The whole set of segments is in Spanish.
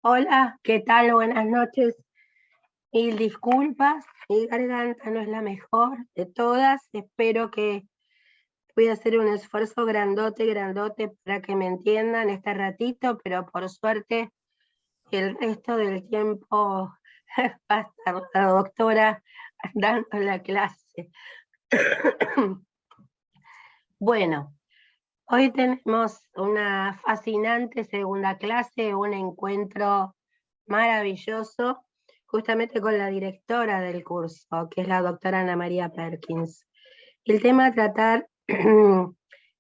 Hola, ¿qué tal? Buenas noches. Mil disculpas, mi garganta no es la mejor de todas. Espero que voy a hacer un esfuerzo grandote para que me entiendan este ratito, pero por suerte el resto del tiempo va a estar la doctora dando la clase. Bueno, hoy tenemos una fascinante segunda clase, un encuentro maravilloso, justamente con la directora del curso, que es la doctora Ana María Perkins. El tema a tratar va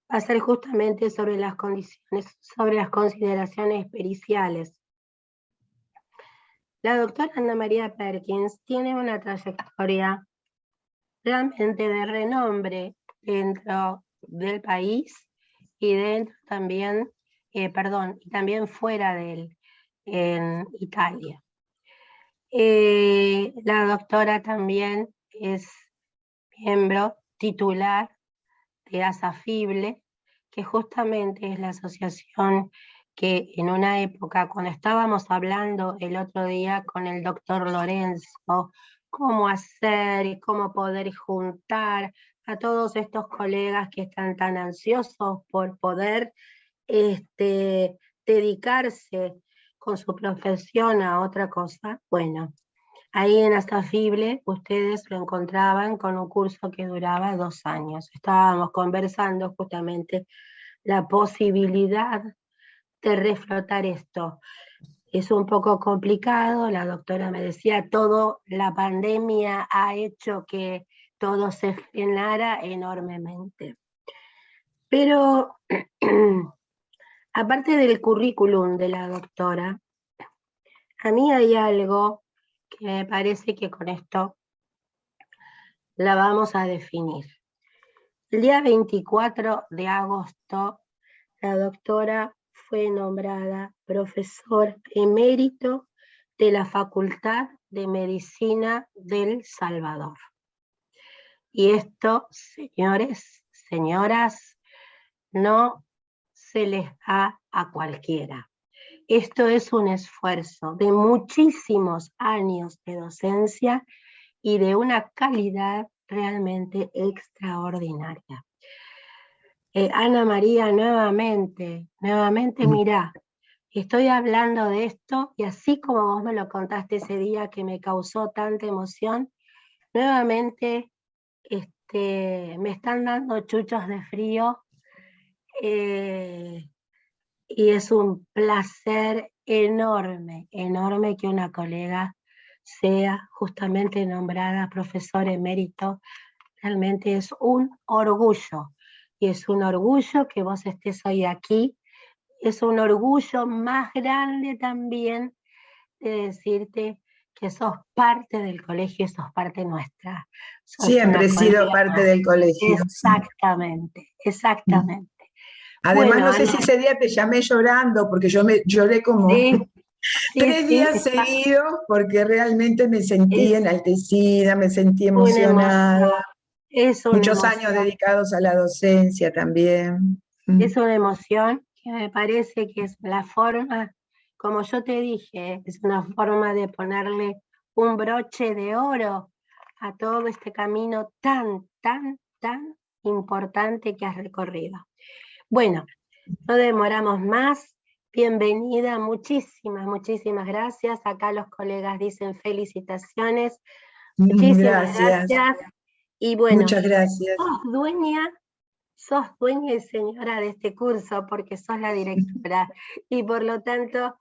a ser justamente sobre las consideraciones periciales. La doctora Ana María Perkins tiene una trayectoria realmente de renombre dentro del país y dentro también, y también fuera de él, en Italia. La doctora también es miembro titular de ASAFIBLE, que justamente es la asociación que en una época, cuando estábamos hablando el otro día con el doctor Lorenzo, cómo hacer y cómo poder juntar a todos estos colegas que están tan ansiosos por poder dedicarse con su profesión a otra cosa. Bueno, ahí en ASAFIBLE ustedes lo encontraban con un curso que duraba 2 años. Estábamos conversando justamente la posibilidad de reflotar esto. Es un poco complicado, la doctora me decía, la pandemia ha hecho que todo se frenara enormemente. Pero aparte del currículum de la doctora, a mí hay algo que me parece que con esto la vamos a definir. El día 24 de agosto, la doctora fue nombrada profesor emérito de la Facultad de Medicina del Salvador. Y esto, señores, señoras, no se les da a cualquiera. Esto es un esfuerzo de muchísimos años de docencia y de una calidad realmente extraordinaria. Ana María, nuevamente, mirá, estoy hablando de esto y así como vos me lo contaste ese día que me causó tanta emoción, nuevamente me están dando chuchos de frío y es un placer enorme que una colega sea justamente nombrada profesor emérito. Realmente es un orgullo, y es un orgullo que vos estés hoy aquí, es un orgullo más grande también de decirte que sos parte del colegio, sos parte nuestra. Sos Siempre una he sido colega parte más. del colegio. Sí. Exactamente. Además, Bueno, no sé Ana, si ese día te llamé llorando, porque yo me lloré como sí, 3 días está, seguidos, porque realmente me sentí es enaltecida, me sentí una emoción, emocionada. es una Muchos años emoción. dedicados a la docencia también. Es una emoción que me parece que es la forma, como yo te dije, es una forma de ponerle un broche de oro a todo este camino tan importante que has recorrido. Bueno, no demoramos más. Bienvenida, muchísimas gracias. Acá los colegas dicen felicitaciones. Muchísimas Gracias, gracias. Y bueno, muchas gracias. sos dueña y señora de este curso porque sos la directora y por lo tanto,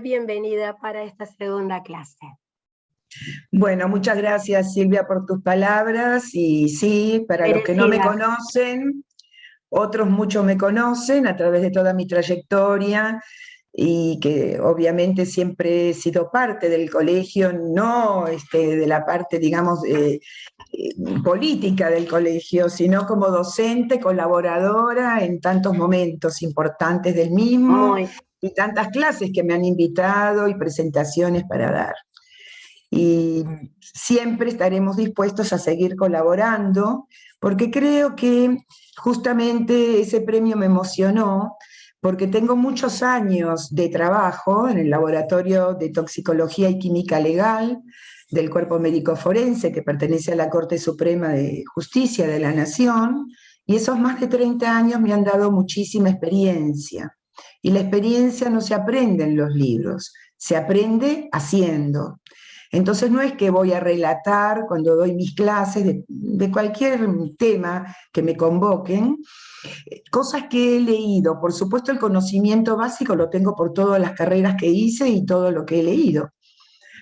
bienvenida para esta segunda clase. Bueno, muchas gracias Silvia por tus palabras y sí, para los que no me Merecida. conocen, otros muchos me conocen a través de toda mi trayectoria y que obviamente siempre he sido parte del colegio, no de la parte, digamos, política del colegio, sino como docente, colaboradora en tantos momentos importantes del mismo Muy, y tantas clases que me han invitado y presentaciones para dar. Y siempre estaremos dispuestos a seguir colaborando, porque creo que justamente ese premio me emocionó, porque tengo muchos años de trabajo en el Laboratorio de Toxicología y Química Legal del Cuerpo Médico Forense, que pertenece a la Corte Suprema de Justicia de la Nación, y esos más de 30 años me han dado muchísima experiencia. Y la experiencia no se aprende en los libros, se aprende haciendo. Entonces no es que voy a relatar cuando doy mis clases de cualquier tema que me convoquen, cosas que he leído. Por supuesto el conocimiento básico lo tengo por todas las carreras que hice y todo lo que he leído,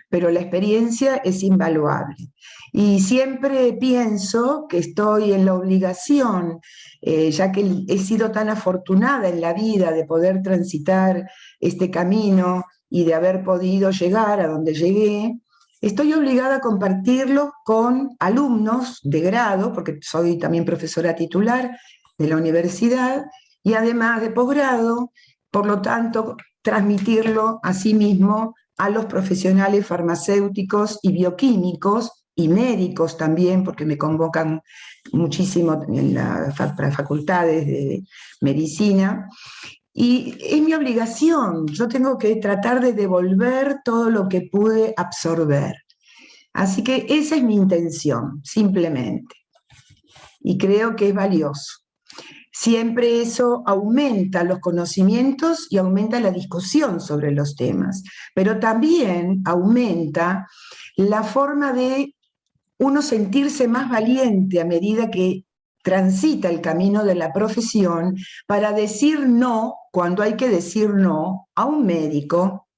pero la experiencia es invaluable. Y siempre pienso que estoy en la obligación, ya que he sido tan afortunada en la vida de poder transitar este camino y de haber podido llegar a donde llegué, estoy obligada a compartirlo con alumnos de grado, porque soy también profesora titular de la universidad, y además de posgrado, por lo tanto, transmitirlo a sí mismo a los profesionales farmacéuticos y bioquímicos y médicos también, porque me convocan muchísimo en las facultades de medicina, y es mi obligación, yo tengo que tratar de devolver todo lo que pude absorber. Así que esa es mi intención, simplemente, y creo que es valioso. Siempre eso aumenta los conocimientos y aumenta la discusión sobre los temas, pero también aumenta la forma de uno sentirse más valiente a medida que transita el camino de la profesión para decir no cuando hay que decir no a un médico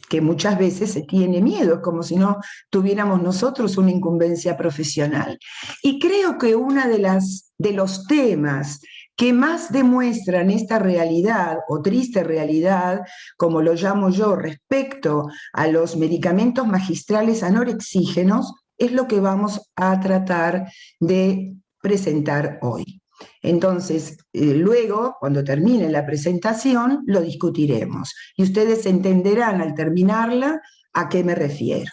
que muchas veces se tiene miedo, es como si no tuviéramos nosotros una incumbencia profesional. Y creo que uno de los temas que más demuestran esta realidad o triste realidad, como lo llamo yo, respecto a los medicamentos magistrales anorexígenos, es lo que vamos a tratar de presentar hoy. Entonces, luego, cuando termine la presentación, lo discutiremos y ustedes entenderán al terminarla a qué me refiero.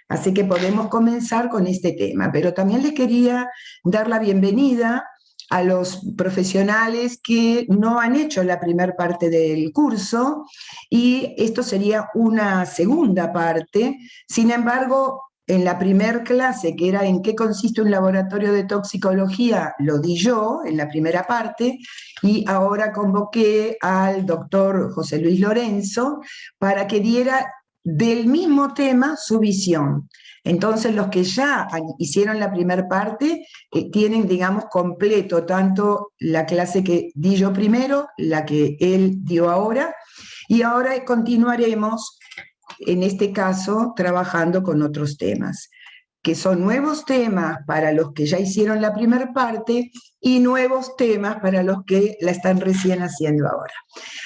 Así que podemos comenzar con este tema, pero también les quería dar la bienvenida a los profesionales que no han hecho la primera parte del curso, y esto sería una segunda parte. Sin embargo, en la primera clase, que era en qué consiste un laboratorio de toxicología, lo di yo en la primera parte, y ahora convoqué al doctor José Luis Lorenzo para que diera del mismo tema su visión. Entonces los que ya hicieron la primera parte tienen, digamos, completo tanto la clase que di yo primero, la que él dio ahora, y ahora continuaremos en este caso trabajando con otros temas, que son nuevos temas para los que ya hicieron la primera parte y nuevos temas para los que la están recién haciendo ahora.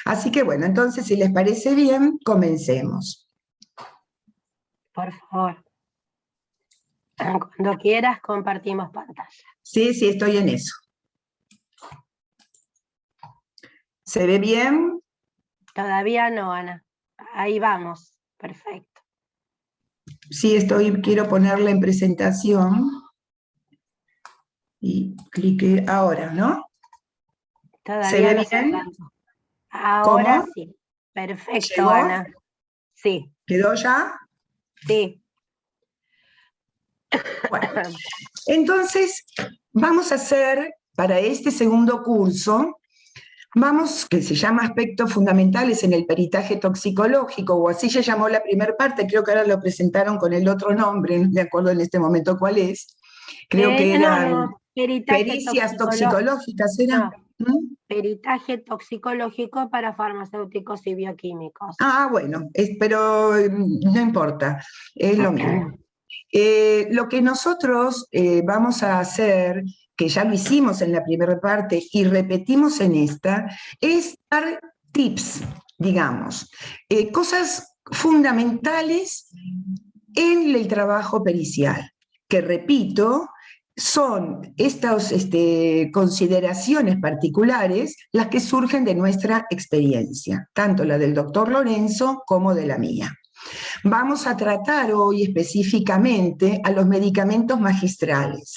Así que bueno, entonces si les parece bien, comencemos. Por favor. Cuando quieras compartimos pantalla. Sí, estoy en eso. ¿Se ve bien? Todavía no, Ana. Ahí vamos. Perfecto. Sí, quiero ponerla en presentación. Y clique ahora, ¿no? Todavía ¿Se ve no bien? Ahora ¿Cómo? sí. Perfecto, ¿Llegó? Ana. Sí. ¿Quedó ya? Sí. Bueno, entonces vamos a hacer para este segundo curso, que se llama Aspectos Fundamentales en el Peritaje Toxicológico, o así se llamó la primera parte, creo que ahora lo presentaron con el otro nombre, no me acuerdo en este momento cuál es, creo que eran pericias toxicológicas, ¿eran? No, peritaje toxicológico para farmacéuticos y bioquímicos. Ah, bueno, pero no importa, es lo mismo. Lo que nosotros vamos a hacer, que ya lo hicimos en la primera parte y repetimos en esta, es dar tips, digamos, cosas fundamentales en el trabajo pericial, que repito, son estas consideraciones particulares las que surgen de nuestra experiencia, tanto la del doctor Lorenzo como de la mía. Vamos a tratar hoy específicamente a los medicamentos magistrales.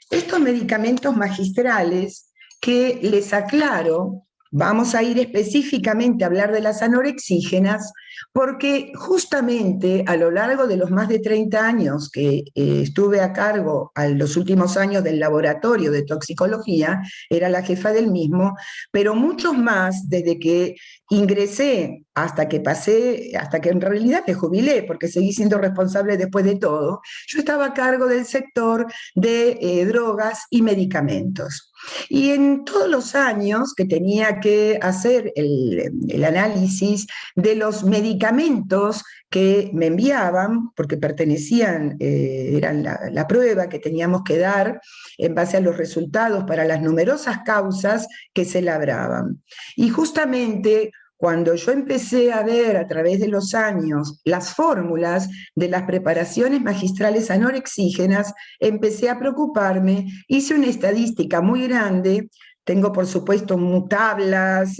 Estos medicamentos magistrales, que les aclaro, vamos a ir específicamente a hablar de las anorexígenas, porque justamente a lo largo de los más de 30 años que estuve a cargo, a los últimos años del laboratorio de toxicología, era la jefa del mismo, pero muchos más desde que ingresé hasta que pasé, hasta que en realidad me jubilé, porque seguí siendo responsable después de todo, yo estaba a cargo del sector de drogas y medicamentos. Y en todos los años que tenía que hacer el análisis de los medicamentos que me enviaban, porque pertenecían, eran la prueba que teníamos que dar en base a los resultados para las numerosas causas que se labraban. Y justamente cuando yo empecé a ver a través de los años las fórmulas de las preparaciones magistrales anorexígenas, empecé a preocuparme, hice una estadística muy grande. Tengo, por supuesto, tablas,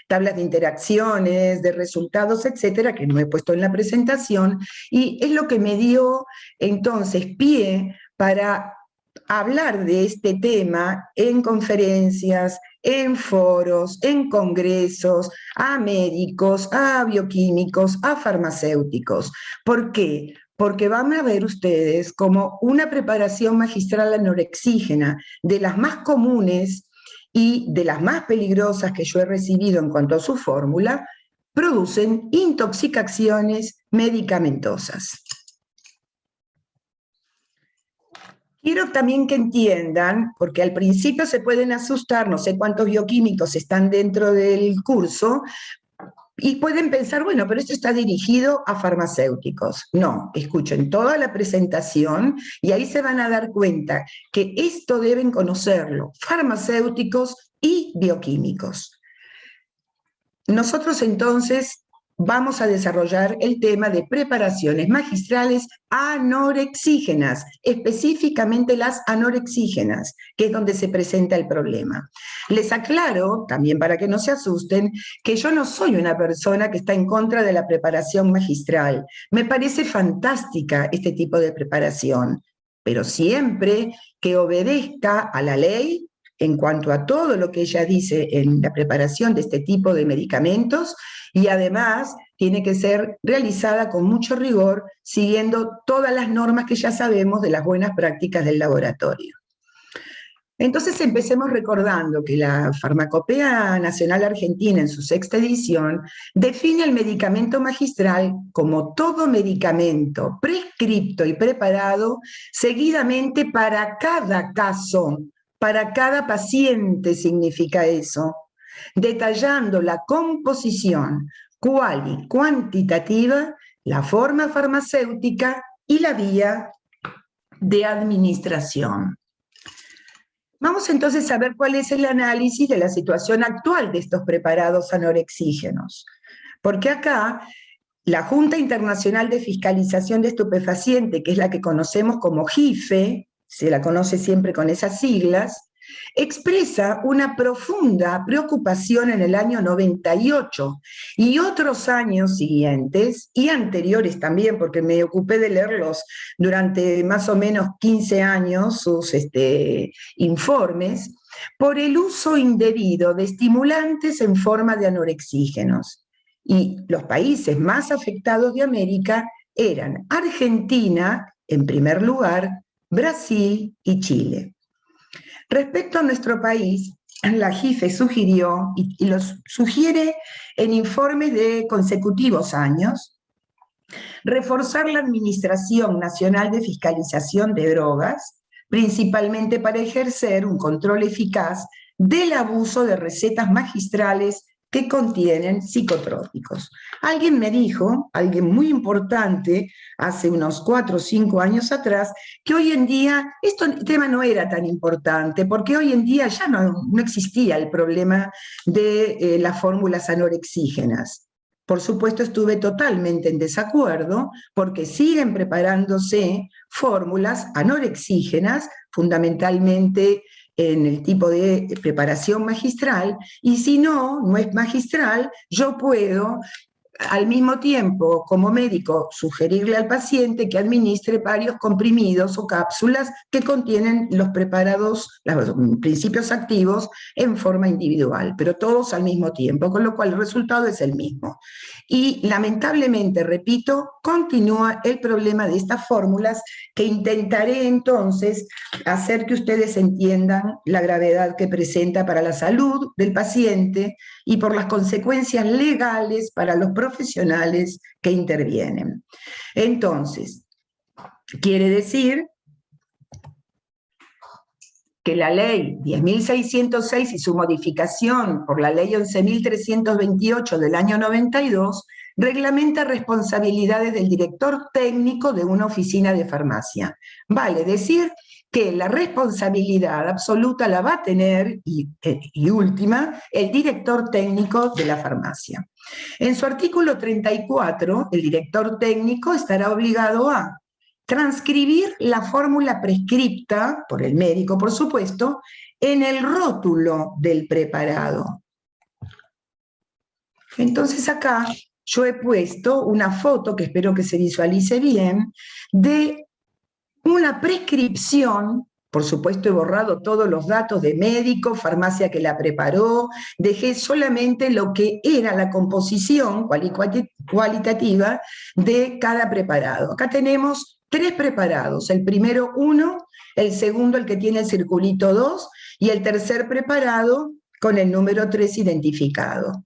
tablas de interacciones, de resultados, etcétera, que no he puesto en la presentación, y es lo que me dio entonces pie para hablar de este tema en conferencias, en foros, en congresos, a médicos, a bioquímicos, a farmacéuticos. ¿Por qué? Porque van a ver ustedes como una preparación magistral anorexígena de las más comunes y de las más peligrosas que yo he recibido en cuanto a su fórmula, producen intoxicaciones medicamentosas. Quiero también que entiendan, porque al principio se pueden asustar, no sé cuántos bioquímicos están dentro del curso, y pueden pensar, bueno, pero esto está dirigido a farmacéuticos. No, escuchen toda la presentación y ahí se van a dar cuenta que esto deben conocerlo, farmacéuticos y bioquímicos. Nosotros entonces vamos a desarrollar el tema de preparaciones magistrales anorexígenas, específicamente las anorexígenas, que es donde se presenta el problema. Les aclaro, también para que no se asusten, que yo no soy una persona que está en contra de la preparación magistral. Me parece fantástica este tipo de preparación, pero siempre que obedezca a la ley en cuanto a todo lo que ella dice en la preparación de este tipo de medicamentos, y además tiene que ser realizada con mucho rigor, siguiendo todas las normas que ya sabemos de las buenas prácticas del laboratorio. Entonces empecemos recordando que la Farmacopea Nacional Argentina, en su 6ª edición, define el medicamento magistral como todo medicamento prescripto y preparado seguidamente para cada caso, para cada paciente significa eso, detallando la composición cuantitativa, la forma farmacéutica y la vía de administración. Vamos entonces a ver cuál es el análisis de la situación actual de estos preparados anorexígenos. Porque acá la Junta Internacional de Fiscalización de Estupefacientes, que es la que conocemos como JIFE, se la conoce siempre con esas siglas, expresa una profunda preocupación en el año 98 y otros años siguientes, y anteriores también, porque me ocupé de leerlos durante más o menos 15 años, sus informes, por el uso indebido de estimulantes en forma de anorexígenos. Y los países más afectados de América eran Argentina, en primer lugar, Brasil y Chile. Respecto a nuestro país, la JIFE sugirió, y los sugiere en informes de consecutivos años, reforzar la Administración Nacional de Fiscalización de Drogas, principalmente para ejercer un control eficaz del abuso de recetas magistrales que contienen psicotrópicos. Alguien me dijo, alguien muy importante, hace unos 4 o 5 años atrás, que hoy en día este tema no era tan importante, porque hoy en día ya no existía el problema de las fórmulas anorexígenas. Por supuesto, estuve totalmente en desacuerdo, porque siguen preparándose fórmulas anorexígenas, fundamentalmente en el tipo de preparación magistral, y si no, no es magistral, yo puedo al mismo tiempo, como médico, sugerirle al paciente que administre varios comprimidos o cápsulas que contienen los preparados, los principios activos en forma individual, pero todos al mismo tiempo, con lo cual el resultado es el mismo. Y lamentablemente, repito, continúa el problema de estas fórmulas que intentaré entonces hacer que ustedes entiendan la gravedad que presenta para la salud del paciente y por las consecuencias legales para los profesionales que intervienen. Entonces, quiere decir que la ley 10.606 y su modificación por la ley 11.328 del año 92 reglamenta responsabilidades del director técnico de una oficina de farmacia. Vale decir que la responsabilidad absoluta la va a tener, y última, el director técnico de la farmacia. En su artículo 34, el director técnico estará obligado a transcribir la fórmula prescripta, por el médico por supuesto, en el rótulo del preparado. Entonces acá yo he puesto una foto, que espero que se visualice bien, de una prescripción. Por supuesto he borrado todos los datos de médico, farmacia que la preparó, dejé solamente lo que era la composición cualitativa de cada preparado. Acá tenemos 3 preparados, el primero 1, el segundo el que tiene el circulito 2 y el tercer preparado con el número 3 identificado.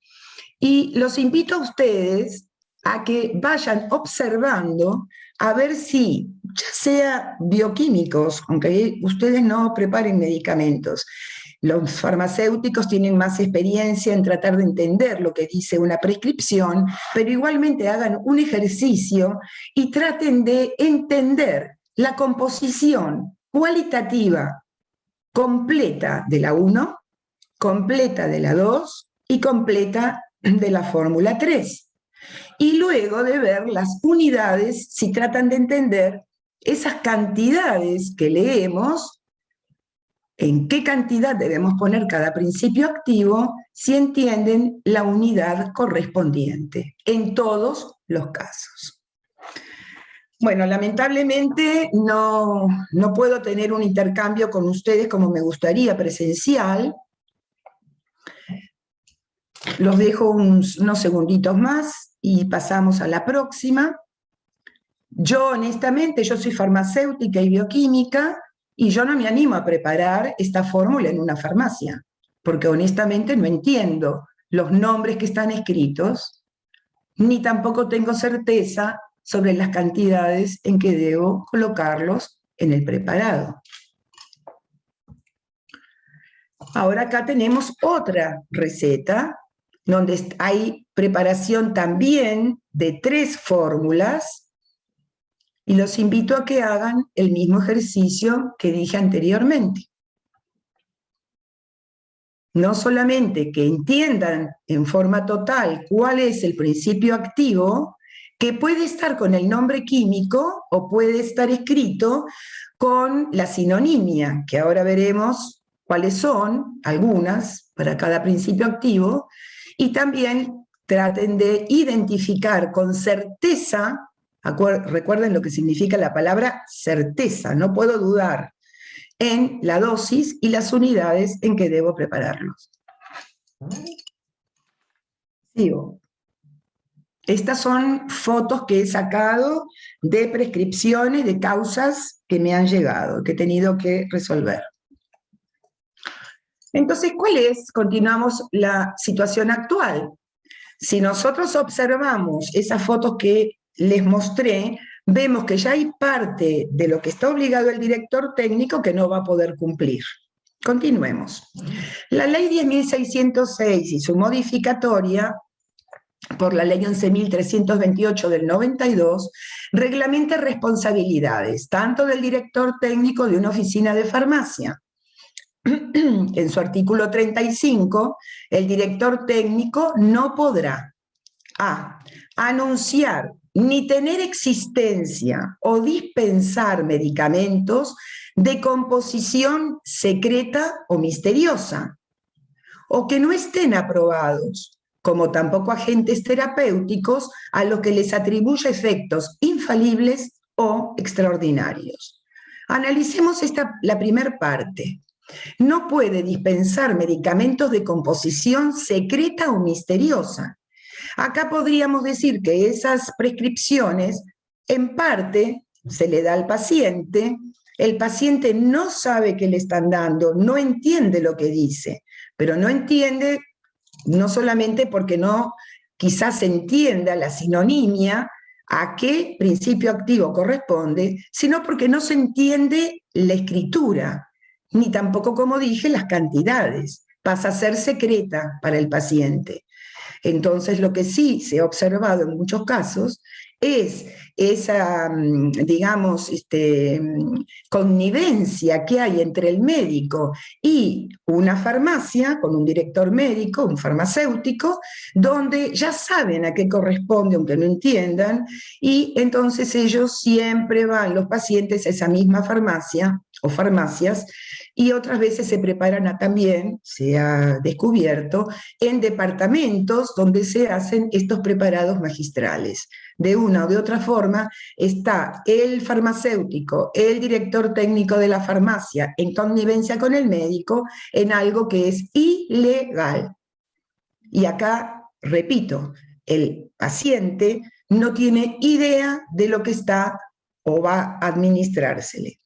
Y los invito a ustedes a que vayan observando a ver si, ya sea bioquímicos, aunque ustedes no preparen medicamentos, los farmacéuticos tienen más experiencia en tratar de entender lo que dice una prescripción, pero igualmente hagan un ejercicio y traten de entender la composición cualitativa completa de la 1, completa de la 2 y completa de la fórmula 3. Y luego de ver las unidades, si tratan de entender esas cantidades que leemos, en qué cantidad debemos poner cada principio activo, si entienden la unidad correspondiente, en todos los casos. Bueno, lamentablemente no puedo tener un intercambio con ustedes como me gustaría, presencial. Los dejo unos segunditos más y pasamos a la próxima. Yo, honestamente, yo soy farmacéutica y bioquímica y yo no me animo a preparar esta fórmula en una farmacia, porque honestamente no entiendo los nombres que están escritos, ni tampoco tengo certeza sobre las cantidades en que debo colocarlos en el preparado. Ahora acá tenemos otra receta, donde hay preparación también de 3 fórmulas, y los invito a que hagan el mismo ejercicio que dije anteriormente. No solamente que entiendan en forma total cuál es el principio activo, que puede estar con el nombre químico o puede estar escrito con la sinonimia, que ahora veremos cuáles son, algunas, para cada principio activo, y también traten de identificar con certeza, recuerden lo que significa la palabra certeza, no puedo dudar, en la dosis y las unidades en que debo prepararlos. Sigo. Estas son fotos que he sacado de prescripciones, de causas que me han llegado, que he tenido que resolver. Entonces, ¿cuál es? Continuamos la situación actual. Si nosotros observamos esas fotos que les mostré, vemos que ya hay parte de lo que está obligado el director técnico que no va a poder cumplir. Continuemos. La ley 10.606 y su modificatoria por la ley 11.328 del 92, reglamenta responsabilidades, tanto del director técnico de una oficina de farmacia. En su artículo 35, el director técnico no podrá a. Anunciar ni tener existencia o dispensar medicamentos de composición secreta o misteriosa, o que no estén aprobados como tampoco agentes terapéuticos a los que les atribuye efectos infalibles o extraordinarios. Analicemos la primera parte. No puede dispensar medicamentos de composición secreta o misteriosa. Acá podríamos decir que esas prescripciones, en parte, se le da al paciente, el paciente no sabe qué le están dando, no entiende lo que dice, pero no entiende no solamente porque no quizás entienda la sinonimia a qué principio activo corresponde, sino porque no se entiende la escritura, ni tampoco, como dije, las cantidades. Pasa a ser secreta para el paciente. Entonces, lo que sí se ha observado en muchos casos es esa, digamos, connivencia que hay entre el médico y una farmacia, con un director médico, un farmacéutico, donde ya saben a qué corresponde, aunque no entiendan, y entonces ellos siempre van, los pacientes, a esa misma farmacia o farmacias, y otras veces se preparan también, se ha descubierto, en departamentos donde se hacen estos preparados magistrales. De una o de otra forma, está el farmacéutico, el director técnico de la farmacia, en connivencia con el médico, en algo que es ilegal. Y acá, repito, el paciente no tiene idea de lo que está o va a administrársele.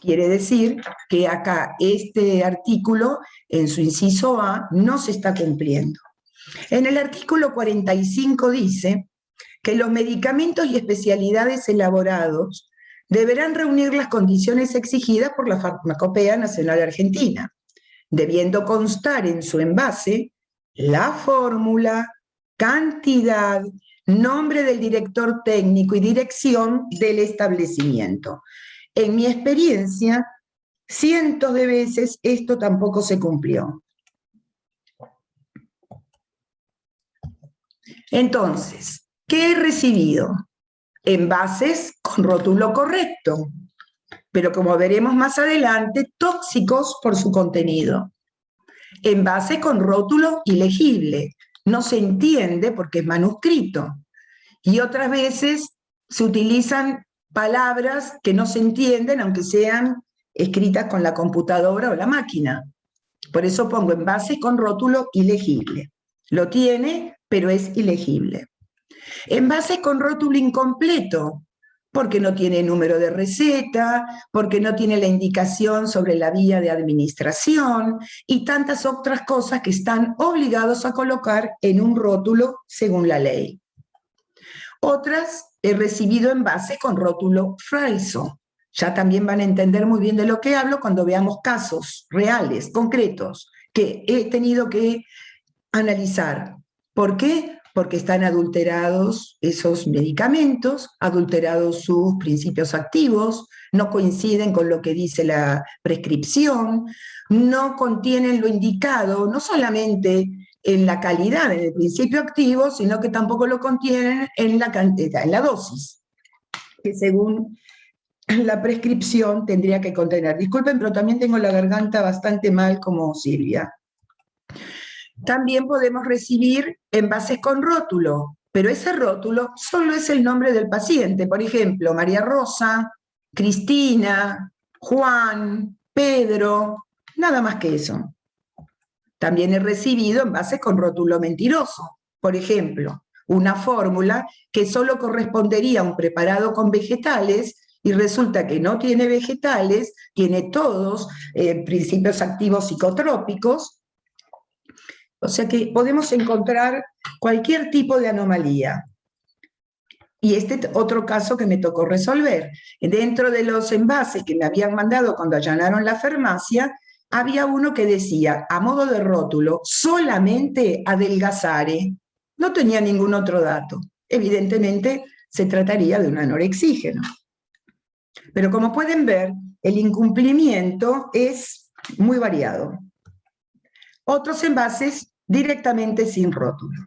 Quiere decir que acá este artículo, en su inciso A, no se está cumpliendo. En el artículo 45 dice que los medicamentos y especialidades elaborados deberán reunir las condiciones exigidas por la Farmacopea Nacional Argentina, debiendo constar en su envase la fórmula, cantidad, nombre del director técnico y dirección del establecimiento. En mi experiencia, cientos de veces esto tampoco se cumplió. Entonces, ¿qué he recibido? Envases con rótulo correcto, pero como veremos más adelante, tóxicos por su contenido. Envase con rótulo ilegible, no se entiende porque es manuscrito. Y otras veces se utilizan palabras que no se entienden, aunque sean escritas con la computadora o la máquina. Por eso pongo envases con rótulo ilegible. Lo tiene, pero es ilegible. Envases con rótulo incompleto, porque no tiene número de receta, porque no tiene la indicación sobre la vía de administración y tantas otras cosas que están obligados a colocar en un rótulo según la ley. Otras he recibido envases con rótulo falso. Ya también van a entender muy bien de lo que hablo cuando veamos casos reales, concretos, que he tenido que analizar. ¿Por qué? Porque están adulterados esos medicamentos, adulterados sus principios activos, no coinciden con lo que dice la prescripción, no contienen lo indicado, no solamente en la calidad, en el principio activo, sino que tampoco lo contienen en la cantidad, en la dosis, que según la prescripción tendría que contener. Disculpen, pero también tengo la garganta bastante mal como Silvia. También podemos recibir envases con rótulo, pero ese rótulo solo es el nombre del paciente. Por ejemplo, María Rosa, Cristina, Juan, Pedro, nada más que eso. También he recibido envases con rótulo mentiroso. Por ejemplo, una fórmula que solo correspondería a un preparado con vegetales y resulta que no tiene vegetales, tiene todos principios activos psicotrópicos. O sea que podemos encontrar cualquier tipo de anomalía. Y este otro caso que me tocó resolver. Dentro de los envases que me habían mandado cuando allanaron la farmacia, había uno que decía, a modo de rótulo, solamente adelgazare. No tenía ningún otro dato. Evidentemente se trataría de un anorexígeno. Pero como pueden ver, el incumplimiento es muy variado. Otros envases directamente sin rótulo.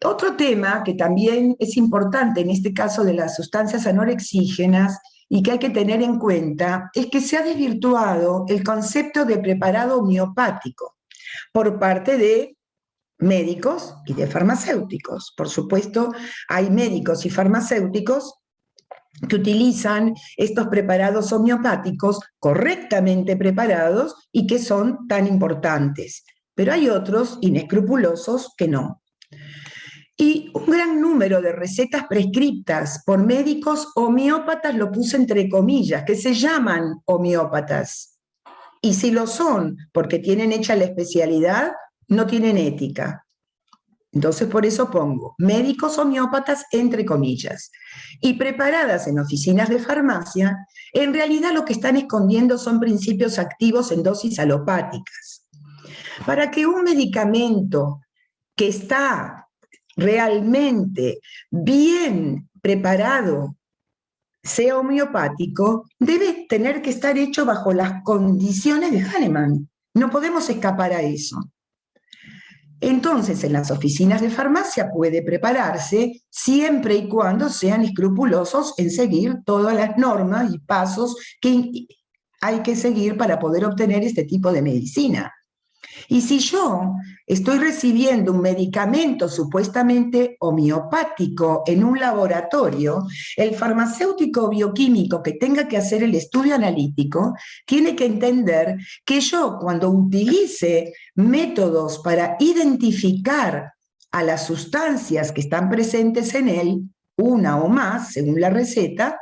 Otro tema que también es importante en este caso de las sustancias anorexígenas y que hay que tener en cuenta es que se ha desvirtuado el concepto de preparado homeopático. por parte de médicos y de farmacéuticos. Por supuesto, hay médicos y farmacéuticos que utilizan estos preparados homeopáticos correctamente preparados y que son tan importantes. Pero hay otros inescrupulosos que no. Y un gran número de recetas prescriptas por médicos homeópatas, lo puse entre comillas, que se llaman homeópatas. Y si lo son porque tienen hecha la especialidad, no tienen ética. Entonces por eso pongo médicos homeópatas entre comillas. Y preparadas en oficinas de farmacia, en realidad lo que están escondiendo son principios activos en dosis alopáticas. Para que un medicamento que está realmente bien preparado sea homeopático, debe tener que estar hecho bajo las condiciones de Hahnemann. No podemos escapar a eso. Entonces, en las oficinas de farmacia puede prepararse siempre y cuando sean escrupulosos en seguir todas las normas y pasos que hay que seguir para poder obtener este tipo de medicina. Y si yo estoy recibiendo un medicamento supuestamente homeopático en un laboratorio, el farmacéutico bioquímico que tenga que hacer el estudio analítico tiene que entender que yo, cuando utilice métodos para identificar a las sustancias que están presentes en él, una o más, según la receta,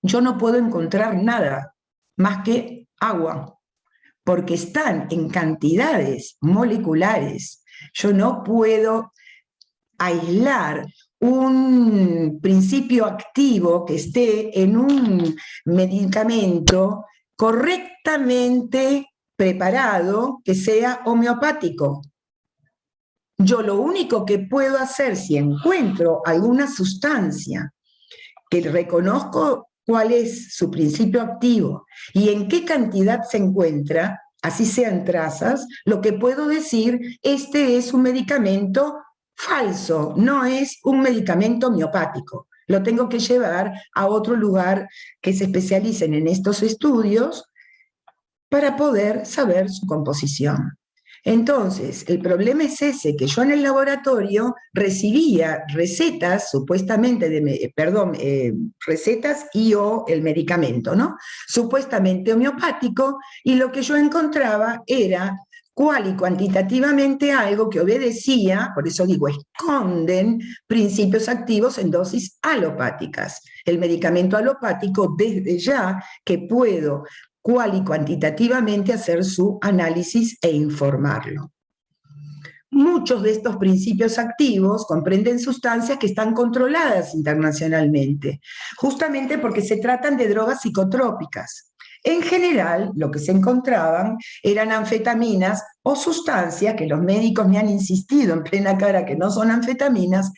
yo no puedo encontrar nada más que agua, porque están en cantidades moleculares. Yo no puedo aislar un principio activo que esté en un medicamento correctamente preparado, que sea homeopático. Yo lo único que puedo hacer, si encuentro alguna sustancia que reconozco cuál es su principio activo y en qué cantidad se encuentra, así sean trazas, lo que puedo decir, este es un medicamento falso, no es un medicamento homeopático. Lo tengo que llevar a otro lugar que se especialicen en estos estudios para poder saber su composición. Entonces, el problema es ese, que yo en el laboratorio recibía recetas, supuestamente, recetas y o el medicamento, ¿no? Supuestamente homeopático, y lo que yo encontraba era cual y cuantitativamente algo que obedecía, por eso digo, esconden principios activos en dosis alopáticas. El medicamento alopático, desde ya que puedo cual y cuantitativamente hacer su análisis e informarlo. Muchos de estos principios activos comprenden sustancias que están controladas internacionalmente, justamente porque se tratan de drogas psicotrópicas. En general, lo que se encontraban eran anfetaminas o sustancias que los médicos me han insistido en plena cara que no son anfetaminas,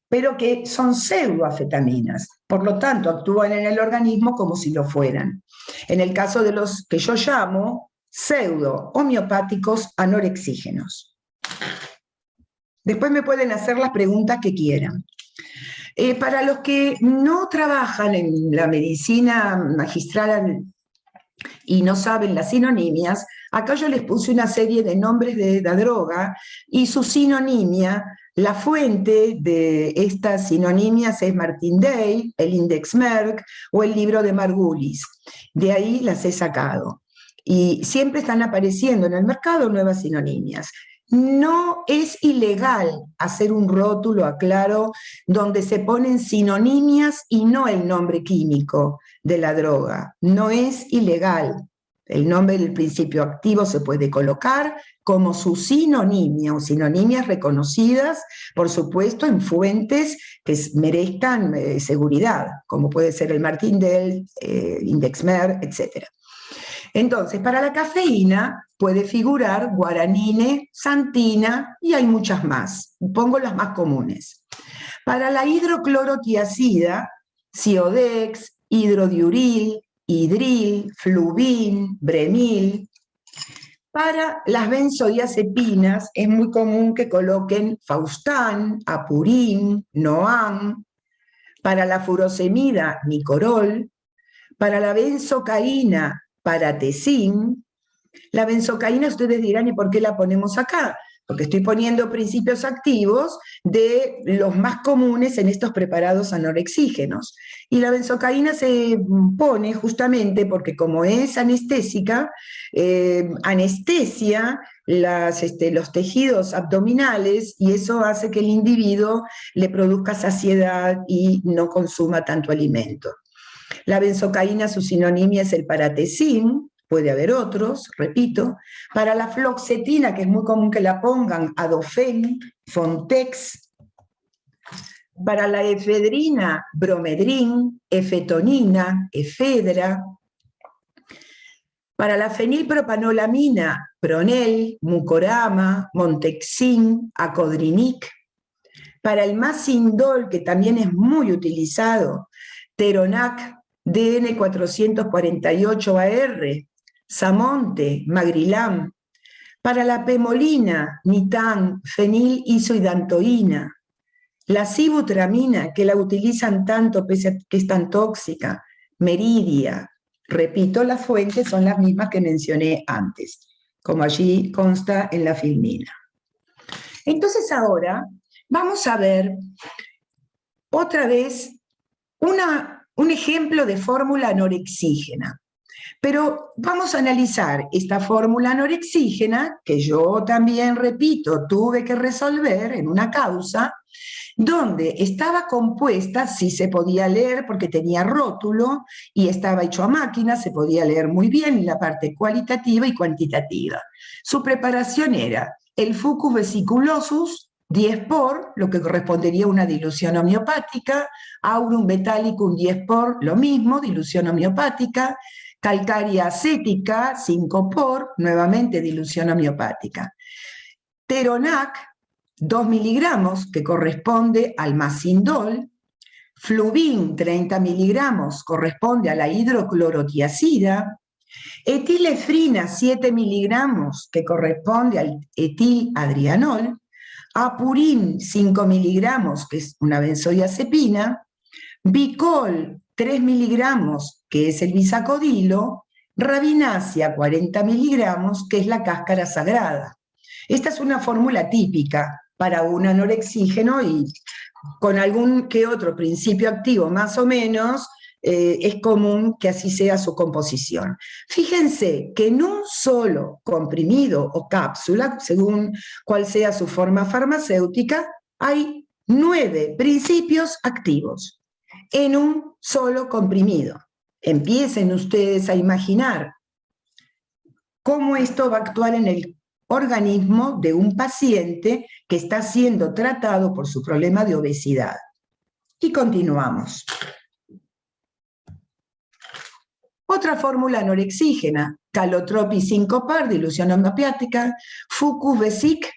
pero que son pseudoanfetaminas. Por lo tanto, actúan en el organismo como si lo fueran. En el caso de los que yo llamo pseudo-homeopáticos anorexígenos. Después me pueden hacer las preguntas que quieran. Para los que no trabajan en la medicina magistral y no saben las sinonimias, acá yo les puse una serie de nombres de la droga y su sinonimia. La fuente de estas sinonimias es Martindale, el Index Merck o el libro de Margulis. De ahí las he sacado. Y siempre están apareciendo en el mercado nuevas sinonimias. No es ilegal hacer un rótulo, aclaro, donde se ponen sinonimias y no el nombre químico de la droga. No es ilegal. El nombre del principio activo se puede colocar como su sinonimia o sinonimias reconocidas, por supuesto, en fuentes que merezcan seguridad, como puede ser el Martindale, Index Merck, etc. Entonces, para la cafeína puede figurar guaranine, santina y hay muchas más. Pongo las más comunes. Para la hidroclorotiazida, Ciodex, hidrodiuril, hidril, fluvin, bremil. Para las benzodiazepinas es muy común que coloquen Faustan, Apurín, Noam. Para la furosemida, Nicorol. Para la benzocaína, Paratecin. La benzocaína, ustedes dirán, ¿y por qué la ponemos acá? Porque estoy poniendo principios activos de los más comunes en estos preparados anorexígenos. Y la benzocaína se pone justamente porque como es anestésica, anestesia los tejidos abdominales y eso hace que el individuo le produzca saciedad y no consuma tanto alimento. La benzocaína, su sinonimia es el paratezin, puede haber otros, repito. Para la fluoxetina, que es muy común que la pongan, Adofen, Fontex. Para la efedrina, bromedrin, efetonina, efedra. Para la fenilpropanolamina, Pronel, Mucorama, Montexin, Acodrinic. Para el Masindol, que también es muy utilizado, Teronac, DN448AR, Samonte, Magrilam. Para la pemolina, Nitan, fenilisoidantoína. La sibutramina, que la utilizan tanto pese a que es tan tóxica, Meridia. Repito, las fuentes son las mismas que mencioné antes, como allí consta en la filmina. Entonces ahora vamos a ver otra vez un ejemplo de fórmula anorexígena. Pero vamos a analizar esta fórmula anorexígena, que yo también, repito, tuve que resolver en una causa, donde estaba compuesta, sí se podía leer porque tenía rótulo y estaba hecho a máquina, se podía leer muy bien en la parte cualitativa y cuantitativa. Su preparación era el Fucus vesiculosus, 10 por, lo que correspondería a una dilución homeopática, Aurum betalicum 10 por, lo mismo, dilución homeopática, calcaria acética, 5 por, nuevamente dilución homeopática. Teronac, 2 miligramos, que corresponde al Masindol. Flubin, 30 miligramos, corresponde a la hidroclorotiazida. Etilefrina, 7 miligramos, que corresponde al etiladrianol. Apurín, 5 miligramos, que es una benzodiazepina. Bicol, 3 miligramos, que es el bisacodilo. Rabinasia, 40 miligramos, que es la cáscara sagrada. Esta es una fórmula típica para un anorexígeno y con algún que otro principio activo más o menos, es común que así sea su composición. Fíjense que en un solo comprimido o cápsula, según cuál sea su forma farmacéutica, hay 9 principios activos en un solo comprimido. Empiecen ustedes a imaginar cómo esto va a actuar en el organismo de un paciente que está siendo tratado por su problema de obesidad. Y continuamos. Otra fórmula anorexígena, Calotropi 5 par, dilución homeopática, Fucus Vesic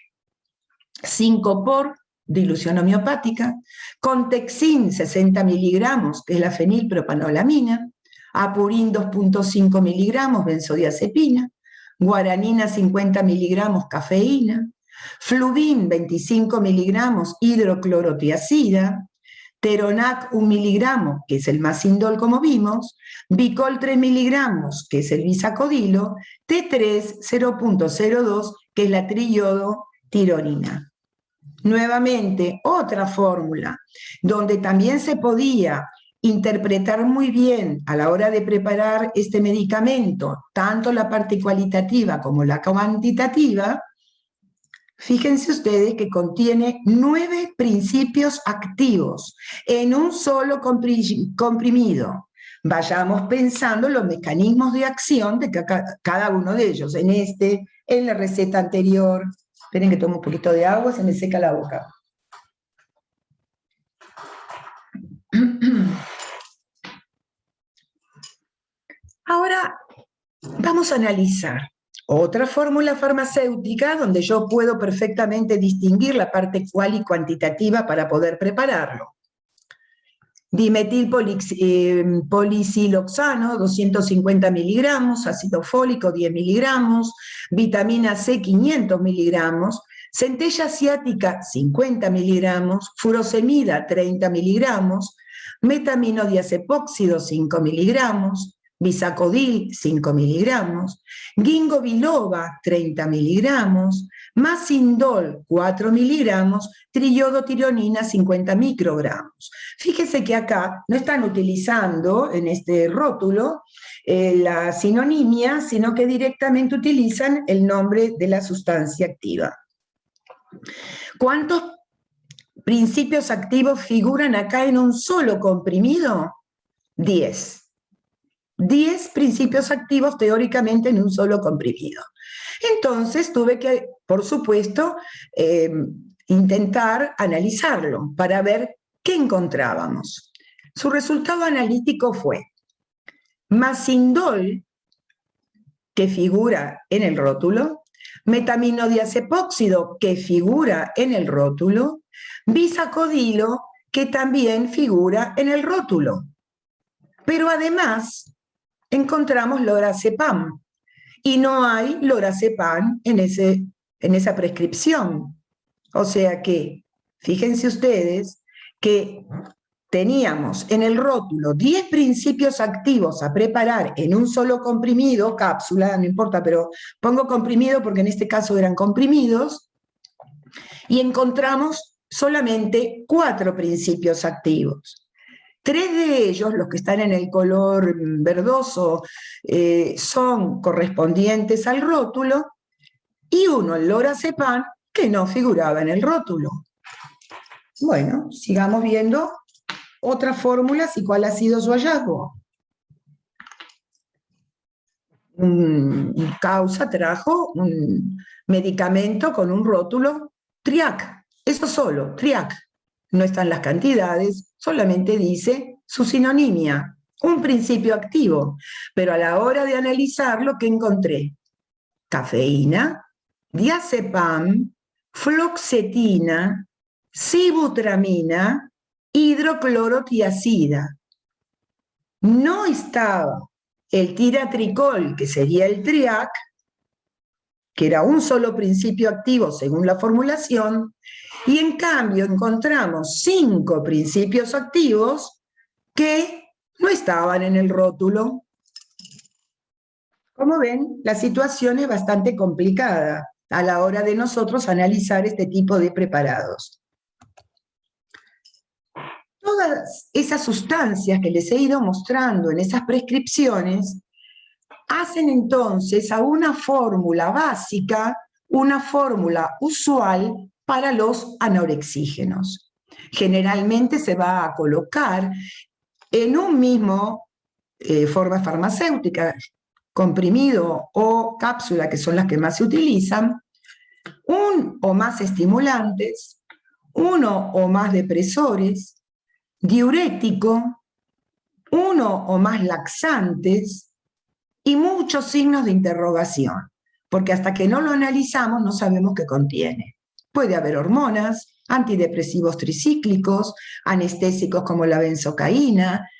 5 por, dilución homeopática, Contexin 60 miligramos, que es la fenilpropanolamina, Apurín 2.5 miligramos, benzodiazepina, Guaranina 50 miligramos, cafeína, Flubin 25 miligramos, hidroclorotiazida, Teronac 1 miligramo, que es el Masindol como vimos, Bicol 3 miligramos, que es el bisacodilo, T3 0.02, que es la triiodotironina. Nuevamente, otra fórmula, donde también se podía interpretar muy bien a la hora de preparar este medicamento, tanto la parte cualitativa como la cuantitativa. Fíjense ustedes que contiene 9 principios activos en un solo comprimido. Vayamos pensando los mecanismos de acción de cada uno de ellos. En la receta anterior. Esperen que tomo un poquito de agua, se me seca la boca. Ahora vamos a analizar otra fórmula farmacéutica donde yo puedo perfectamente distinguir la parte cual y cuantitativa para poder prepararlo. Dimetilpolisiloxano, 250 miligramos, ácido fólico, 10 miligramos, vitamina C, 500 miligramos, centella asiática, 50 miligramos, furosemida, 30 miligramos, metaminodiazepóxido, 5 miligramos, bisacodil 5 miligramos, ginkgo biloba 30 miligramos, macindol 4 miligramos, triiodotironina 50 microgramos. Fíjese que acá no están utilizando en este rótulo la sinonimia, sino que directamente utilizan el nombre de la sustancia activa. ¿Cuántos principios activos figuran acá en un solo comprimido? 10. 10 principios activos teóricamente en un solo comprimido. Entonces tuve que, por supuesto, intentar analizarlo para ver qué encontrábamos. Su resultado analítico fue macindol, que figura en el rótulo, metaminodiazepóxido, que figura en el rótulo, bisacodilo, que también figura en el rótulo. Pero además encontramos lorazepam, y no hay lorazepam en esa prescripción. O sea que, fíjense ustedes, que teníamos en el rótulo 10 principios activos a preparar en un solo comprimido, cápsula, no importa, pero pongo comprimido porque en este caso eran comprimidos, y encontramos solamente 4 principios activos. 3 de ellos, los que están en el color verdoso, son correspondientes al rótulo, y uno, el lorazepam, que no figuraba en el rótulo. Bueno, sigamos viendo otras fórmulas y cuál ha sido su hallazgo. Causa trajo un medicamento con un rótulo Triac, eso solo, Triac. No están las cantidades, solamente dice su sinonimia, un principio activo. Pero a la hora de analizarlo, ¿qué encontré? Cafeína, diazepam, fluoxetina, sibutramina, hidroclorotiazida. No estaba el tiratricol, que sería el Triac, que era un solo principio activo según la formulación, y en cambio encontramos 5 principios activos que no estaban en el rótulo. Como ven, la situación es bastante complicada a la hora de nosotros analizar este tipo de preparados. Todas esas sustancias que les he ido mostrando en esas prescripciones hacen entonces a una fórmula básica, una fórmula usual para los anorexígenos. Generalmente se va a colocar en un mismo forma farmacéutica, comprimido o cápsula, que son las que más se utilizan, un o más estimulantes, uno o más depresores, diurético, uno o más laxantes y muchos signos de interrogación, porque hasta que no lo analizamos no sabemos qué contiene. Puede haber hormonas, antidepresivos tricíclicos, anestésicos como la benzocaína,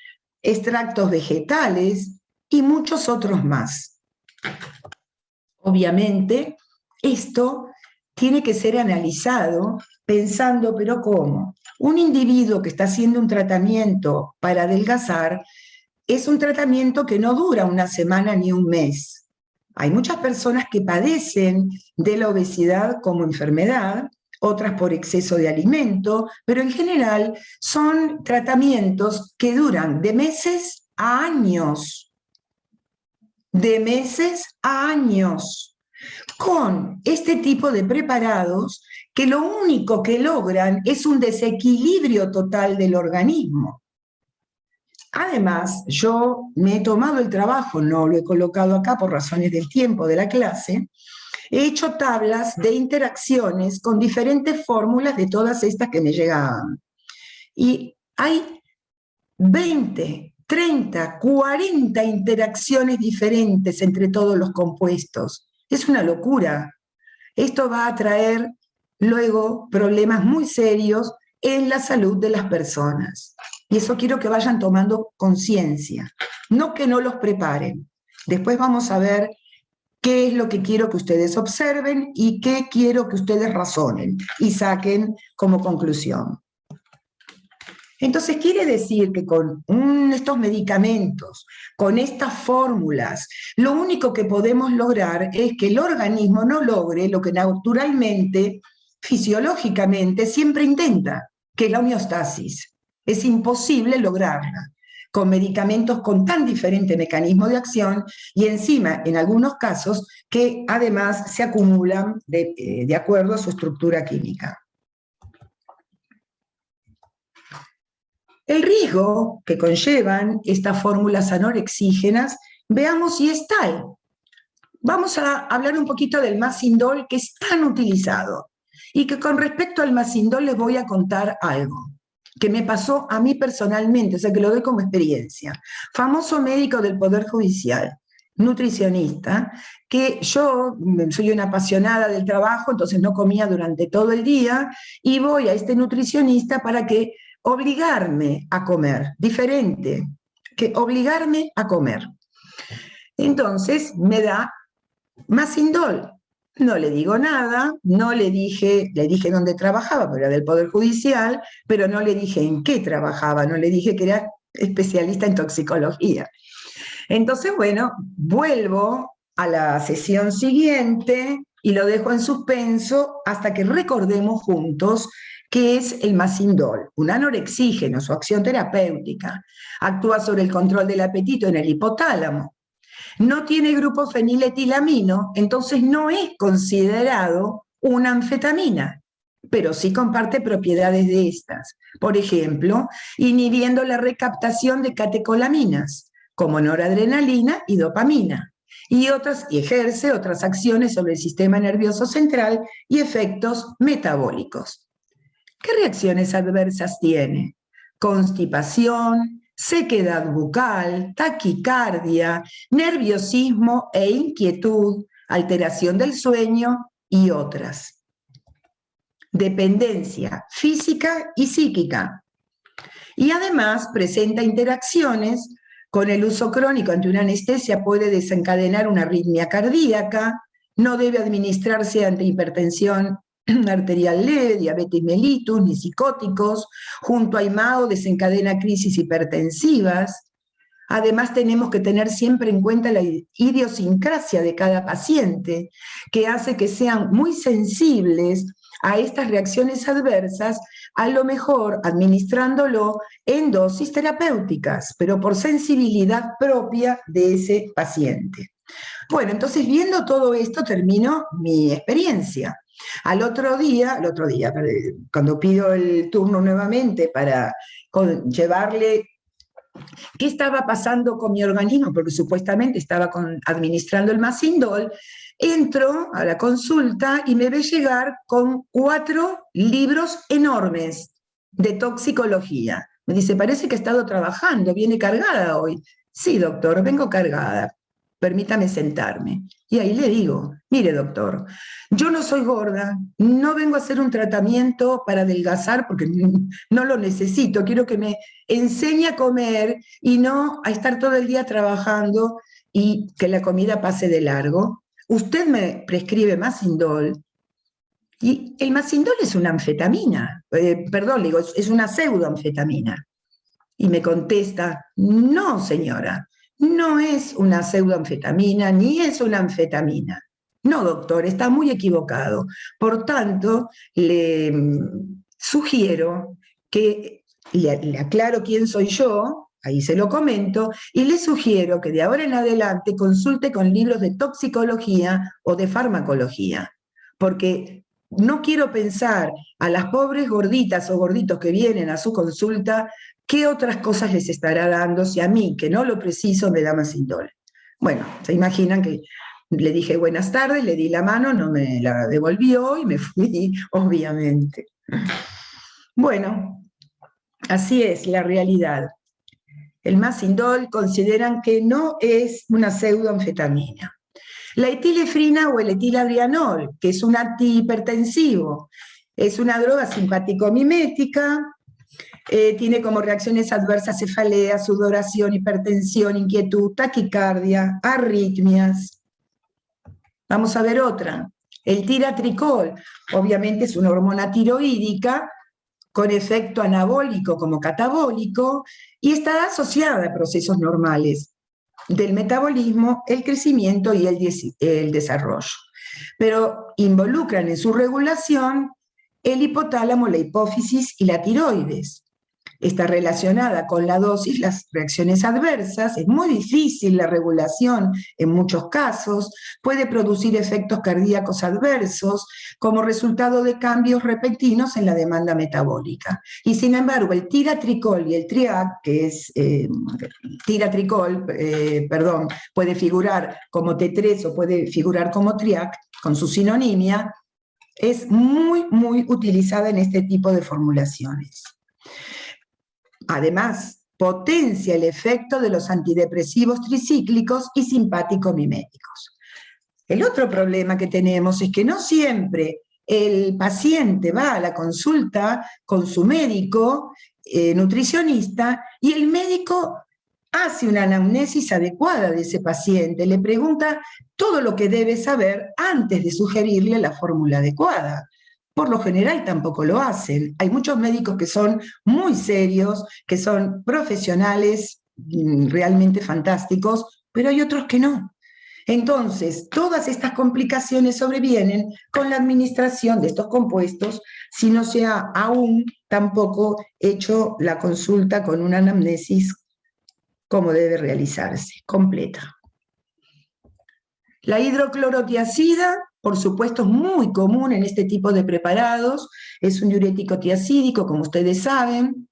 extractos vegetales y muchos otros más. Obviamente, esto tiene que ser analizado pensando, ¿pero cómo? Un individuo que está haciendo un tratamiento para adelgazar es un tratamiento que no dura una semana ni un mes. Hay muchas personas que padecen de la obesidad como enfermedad, otras por exceso de alimento, pero en general son tratamientos que duran de meses a años. De meses a años. Con este tipo de preparados que lo único que logran es un desequilibrio total del organismo. Además, yo me he tomado el trabajo, no lo he colocado acá por razones del tiempo de la clase, he hecho tablas de interacciones con diferentes fórmulas de todas estas que me llegaban. Y hay 20, 30, 40 interacciones diferentes entre todos los compuestos. Es una locura. Esto va a traer luego problemas muy serios en la salud de las personas. Y eso quiero que vayan tomando conciencia, no que no los preparen. Después vamos a ver qué es lo que quiero que ustedes observen y qué quiero que ustedes razonen y saquen como conclusión. Entonces quiere decir que con estos medicamentos, con estas fórmulas, lo único que podemos lograr es que el organismo no logre lo que naturalmente, fisiológicamente, siempre intenta, que es la homeostasis. Es imposible lograrla con medicamentos con tan diferente mecanismo de acción y encima, en algunos casos, que además se acumulan de acuerdo a su estructura química. El riesgo que conllevan estas fórmulas anorexígenas, veamos si es tal. Vamos a hablar un poquito del Masindol, que es tan utilizado, y que con respecto al Masindol les voy a contar algo que me pasó a mí personalmente, o sea que lo doy como experiencia. Famoso médico del Poder Judicial, nutricionista, que yo soy una apasionada del trabajo, entonces no comía durante todo el día, y voy a este nutricionista para que obligarme a comer, diferente, que obligarme a comer. Entonces me da Masindol. No le digo nada, no le dije dónde trabajaba, pero era del Poder Judicial, pero no le dije en qué trabajaba, no le dije que era especialista en toxicología. Entonces, bueno, vuelvo a la sesión siguiente y lo dejo en suspenso hasta que recordemos juntos qué es el Masindol, un anorexígeno, su acción terapéutica. Actúa sobre el control del apetito en el hipotálamo. No tiene grupo feniletilamino, entonces no es considerado una anfetamina, pero sí comparte propiedades de estas. Por ejemplo, inhibiendo la recaptación de catecolaminas, como noradrenalina y dopamina, y ejerce otras acciones sobre el sistema nervioso central y efectos metabólicos. ¿Qué reacciones adversas tiene? Constipación, sequedad bucal, taquicardia, nerviosismo e inquietud, alteración del sueño y otras. Dependencia física y psíquica. Y además presenta interacciones con el uso crónico ante una anestesia, puede desencadenar una arritmia cardíaca, no debe administrarse ante hipertensión arterial leve, diabetes mellitus, ni psicóticos, junto a IMAO desencadena crisis hipertensivas. Además tenemos que tener siempre en cuenta la idiosincrasia de cada paciente, que hace que sean muy sensibles a estas reacciones adversas, a lo mejor administrándolo en dosis terapéuticas, pero por sensibilidad propia de ese paciente. Bueno, entonces viendo todo esto termino mi experiencia. Al otro día, cuando pido el turno nuevamente para llevarle qué estaba pasando con mi organismo, porque supuestamente estaba administrando el Masindol, entro a la consulta y me ve llegar con 4 libros enormes de toxicología. Me dice, parece que ha estado trabajando, viene cargada hoy. Sí, doctor, vengo cargada. Permítame sentarme. Y ahí le digo, mire doctor, yo no soy gorda, no vengo a hacer un tratamiento para adelgazar porque no lo necesito, quiero que me enseñe a comer y no a estar todo el día trabajando y que la comida pase de largo. Usted me prescribe Masindol y el Masindol es una anfetamina, es una pseudoanfetamina. Y me contesta, no señora, no es una pseudoanfetamina, ni es una anfetamina. No, doctor, está muy equivocado. Por tanto, le sugiero que le aclaro quién soy yo, ahí se lo comento, y le sugiero que de ahora en adelante consulte con libros de toxicología o de farmacología, porque no quiero pensar a las pobres gorditas o gorditos que vienen a su consulta qué otras cosas les estará dando si a mí, que no lo preciso, me da Masindol. Bueno, se imaginan que le dije buenas tardes, le di la mano, no me la devolvió y me fui, obviamente. Bueno, así es la realidad. El Masindol consideran que no es una pseudoanfetamina. La etilefrina o el etiladrianol, que es un antihipertensivo, es una droga simpático-mimética, tiene como reacciones adversas cefalea, sudoración, hipertensión, inquietud, taquicardia, arritmias. Vamos a ver otra. El tiratricol, obviamente es una hormona tiroídica con efecto anabólico como catabólico, y está asociada a procesos normales del metabolismo, el crecimiento y el desarrollo. Pero involucran en su regulación el hipotálamo, la hipófisis y la tiroides. Está relacionada con la dosis, las reacciones adversas, es muy difícil la regulación en muchos casos, puede producir efectos cardíacos adversos como resultado de cambios repentinos en la demanda metabólica. Y sin embargo, el tiratricol y el triac, que es tiratricol, puede figurar como T3 o puede figurar como triac, con su sinonimia, es muy, muy utilizada en este tipo de formulaciones. Además, potencia el efecto de los antidepresivos tricíclicos y simpático-miméticos. El otro problema que tenemos es que no siempre el paciente va a la consulta con su médico nutricionista y el médico hace una anamnesis adecuada de ese paciente, le pregunta todo lo que debe saber antes de sugerirle la fórmula adecuada. Por lo general tampoco lo hacen. Hay muchos médicos que son muy serios, que son profesionales realmente fantásticos, pero hay otros que no. Entonces, todas estas complicaciones sobrevienen con la administración de estos compuestos si no se ha aún tampoco hecho la consulta con una anamnesis como debe realizarse, completa. La hidroclorotiazida, por supuesto, es muy común en este tipo de preparados, es un diurético tiazídico, como ustedes saben,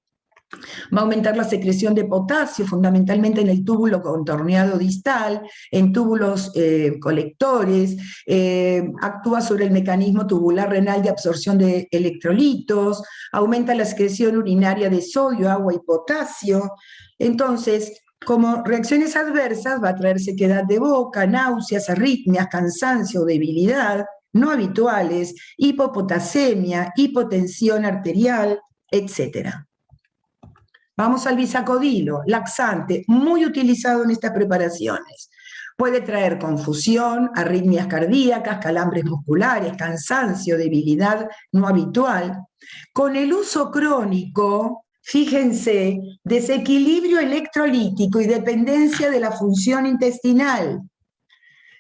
va a aumentar la secreción de potasio, fundamentalmente en el túbulo contorneado distal, en túbulos colectores, actúa sobre el mecanismo tubular renal de absorción de electrolitos, aumenta la secreción urinaria de sodio, agua y potasio. Entonces, como reacciones adversas va a traer sequedad de boca, náuseas, arritmias, cansancio, debilidad, no habituales, hipopotasemia, hipotensión arterial, etc. Vamos al bisacodilo, laxante, muy utilizado en estas preparaciones. Puede traer confusión, arritmias cardíacas, calambres musculares, cansancio, debilidad no habitual. Con el uso crónico, fíjense, desequilibrio electrolítico y dependencia de la función intestinal.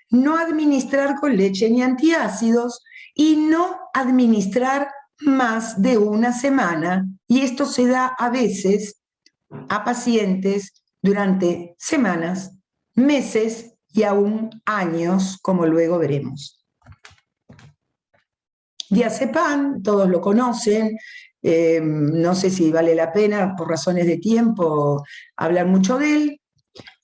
No administrar con leche ni antiácidos y no administrar más de una semana. Y esto se da a veces a pacientes durante semanas, meses y aún años, como luego veremos. Diazepam, todos lo conocen, no sé si vale la pena, por razones de tiempo, hablar mucho de él,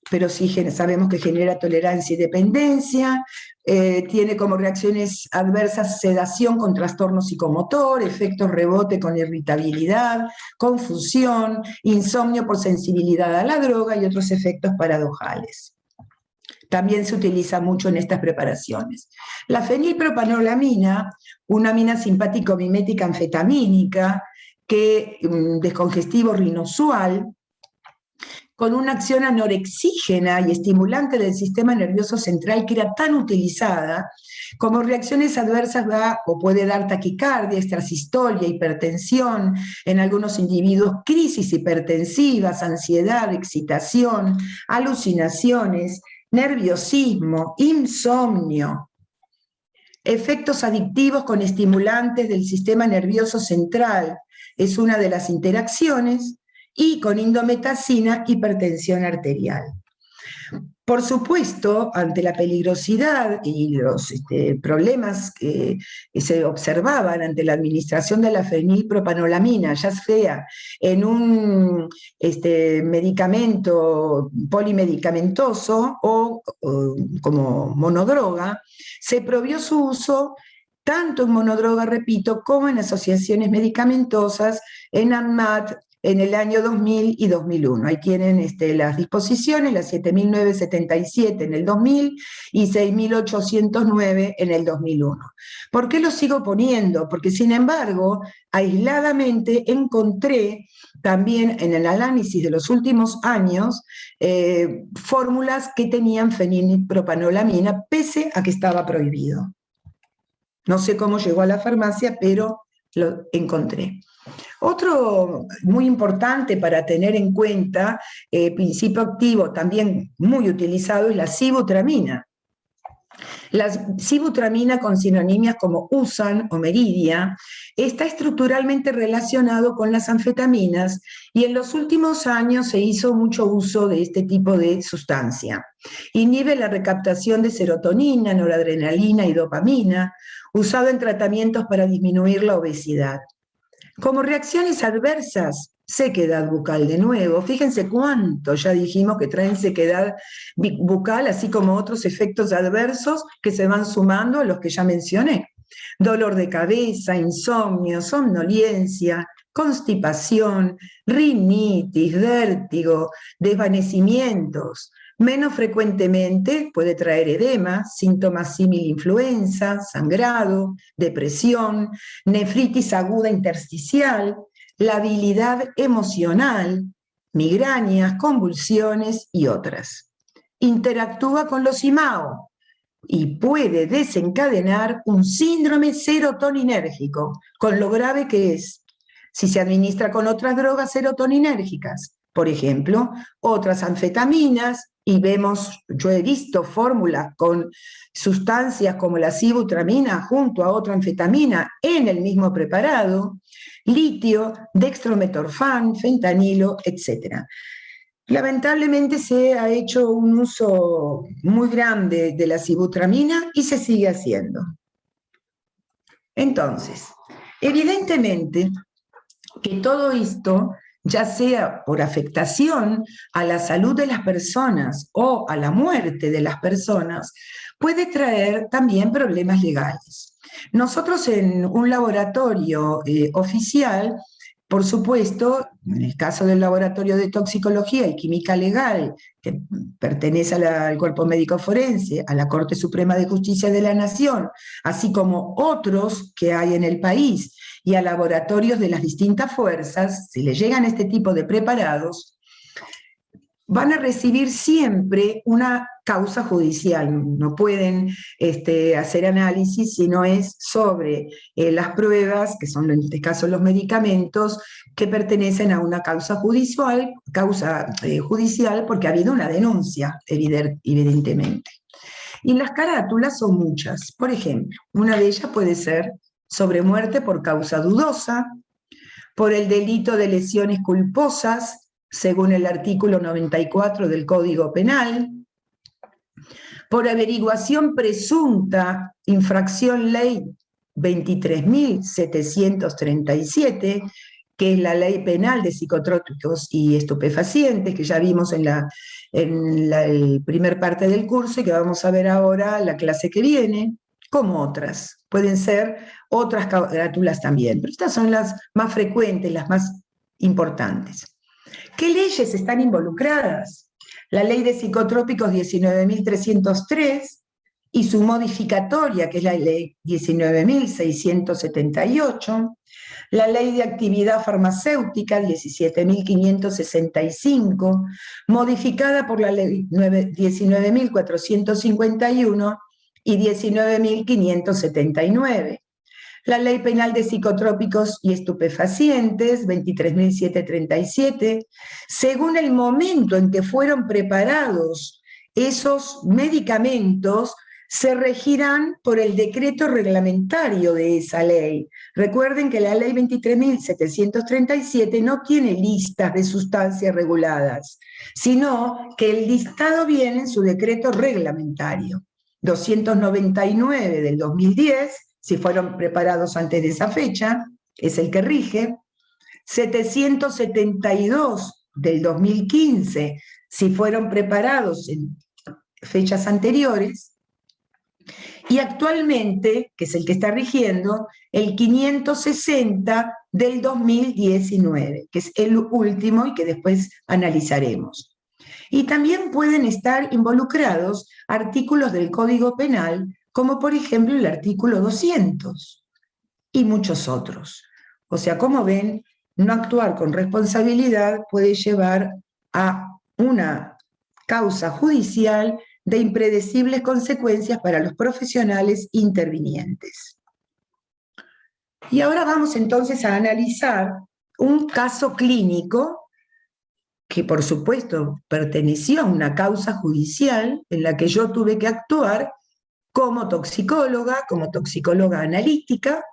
pero sí sabemos que genera tolerancia y dependencia, tiene como reacciones adversas sedación con trastorno psicomotor, efectos rebote con irritabilidad, confusión, insomnio por sensibilidad a la droga y otros efectos paradojales. También se utiliza mucho en estas preparaciones. La fenilpropanolamina, una amina simpático-mimética anfetamínica, descongestivo rinossual, con una acción anorexígena y estimulante del sistema nervioso central que era tan utilizada, como reacciones adversas va o puede dar taquicardia, extrasistolia, hipertensión, en algunos individuos crisis hipertensivas, ansiedad, excitación, alucinaciones, nerviosismo, insomnio, efectos adictivos con estimulantes del sistema nervioso central, es una de las interacciones, y con indometacina, hipertensión arterial. Por supuesto, ante la peligrosidad y los problemas que se observaban ante la administración de la fenilpropanolamina, ya sea en un medicamento polimedicamentoso o como monodroga, se prohibió su uso tanto en monodroga, repito, como en asociaciones medicamentosas, en ANMAT, en el año 2000 y 2001. Ahí tienen las disposiciones, las 7.977 en el 2000 y 6.809 en el 2001. ¿Por qué lo sigo poniendo? Porque, sin embargo, aisladamente encontré también en el análisis de los últimos años fórmulas que tenían fenilpropanolamina, pese a que estaba prohibido. No sé cómo llegó a la farmacia, pero lo encontré. Otro muy importante para tener en cuenta, principio activo también muy utilizado, es la sibutramina. La sibutramina, con sinonimias como usan o meridia, está estructuralmente relacionado con las anfetaminas y en los últimos años se hizo mucho uso de este tipo de sustancia. Inhibe la recaptación de serotonina, noradrenalina y dopamina, usado en tratamientos para disminuir la obesidad. Como reacciones adversas, sequedad bucal de nuevo. Fíjense cuánto ya dijimos que traen sequedad bucal, así como otros efectos adversos que se van sumando a los que ya mencioné. Dolor de cabeza, insomnio, somnolencia, constipación, rinitis, vértigo, desvanecimientos. Menos frecuentemente puede traer edema, síntomas símil influenza, sangrado, depresión, nefritis aguda intersticial, labilidad emocional, migrañas, convulsiones y otras. Interactúa con los IMAO y puede desencadenar un síndrome serotoninérgico, con lo grave que es. Si se administra con otras drogas serotoninérgicas, por ejemplo, otras anfetaminas, y vemos, yo he visto fórmulas con sustancias como la sibutramina junto a otra anfetamina en el mismo preparado, litio, dextrometorfán, fentanilo, etc. Lamentablemente se ha hecho un uso muy grande de la sibutramina y se sigue haciendo. Entonces, evidentemente que todo esto, ya sea por afectación a la salud de las personas o a la muerte de las personas, puede traer también problemas legales. Nosotros en un laboratorio oficial, por supuesto, en el caso del laboratorio de toxicología y química legal, que pertenece al Cuerpo Médico Forense, a la Corte Suprema de Justicia de la Nación, así como otros que hay en el país, y a laboratorios de las distintas fuerzas, si les llegan este tipo de preparados, van a recibir siempre una causa judicial. No pueden hacer análisis si no es sobre las pruebas, que son en este caso los medicamentos, que pertenecen a una causa judicial, judicial porque ha habido una denuncia, evidentemente. Y las carátulas son muchas. Por ejemplo, una de ellas puede ser sobre muerte por causa dudosa, por el delito de lesiones culposas, según el artículo 94 del Código Penal, por averiguación presunta, infracción ley 23.737, que es la ley penal de psicotrópicos y estupefacientes, que ya vimos en la primer parte del curso y que vamos a ver ahora la clase que viene, como otras. Pueden ser otras carátulas también, pero estas son las más frecuentes, las más importantes. ¿Qué leyes están involucradas? La ley de psicotrópicos 19.303 y su modificatoria, que es la ley 19.678, la ley de actividad farmacéutica 17.565, modificada por la ley 19.451 y 19.579. La ley penal de psicotrópicos y estupefacientes, 23.737, según el momento en que fueron preparados esos medicamentos, se regirán por el decreto reglamentario de esa ley. Recuerden que la ley 23.737 no tiene listas de sustancias reguladas, sino que el listado viene en su decreto reglamentario. 299 del 2010, si fueron preparados antes de esa fecha, es el que rige. 772 del 2015, si fueron preparados en fechas anteriores. Y actualmente, que es el que está rigiendo, el 560 del 2019, que es el último y que después analizaremos. Y también pueden estar involucrados artículos del Código Penal, como por ejemplo el artículo 200 y muchos otros. O sea, como ven, no actuar con responsabilidad puede llevar a una causa judicial de impredecibles consecuencias para los profesionales intervinientes. Y ahora vamos entonces a analizar un caso clínico que por supuesto perteneció a una causa judicial en la que yo tuve que actuar como toxicóloga analítica.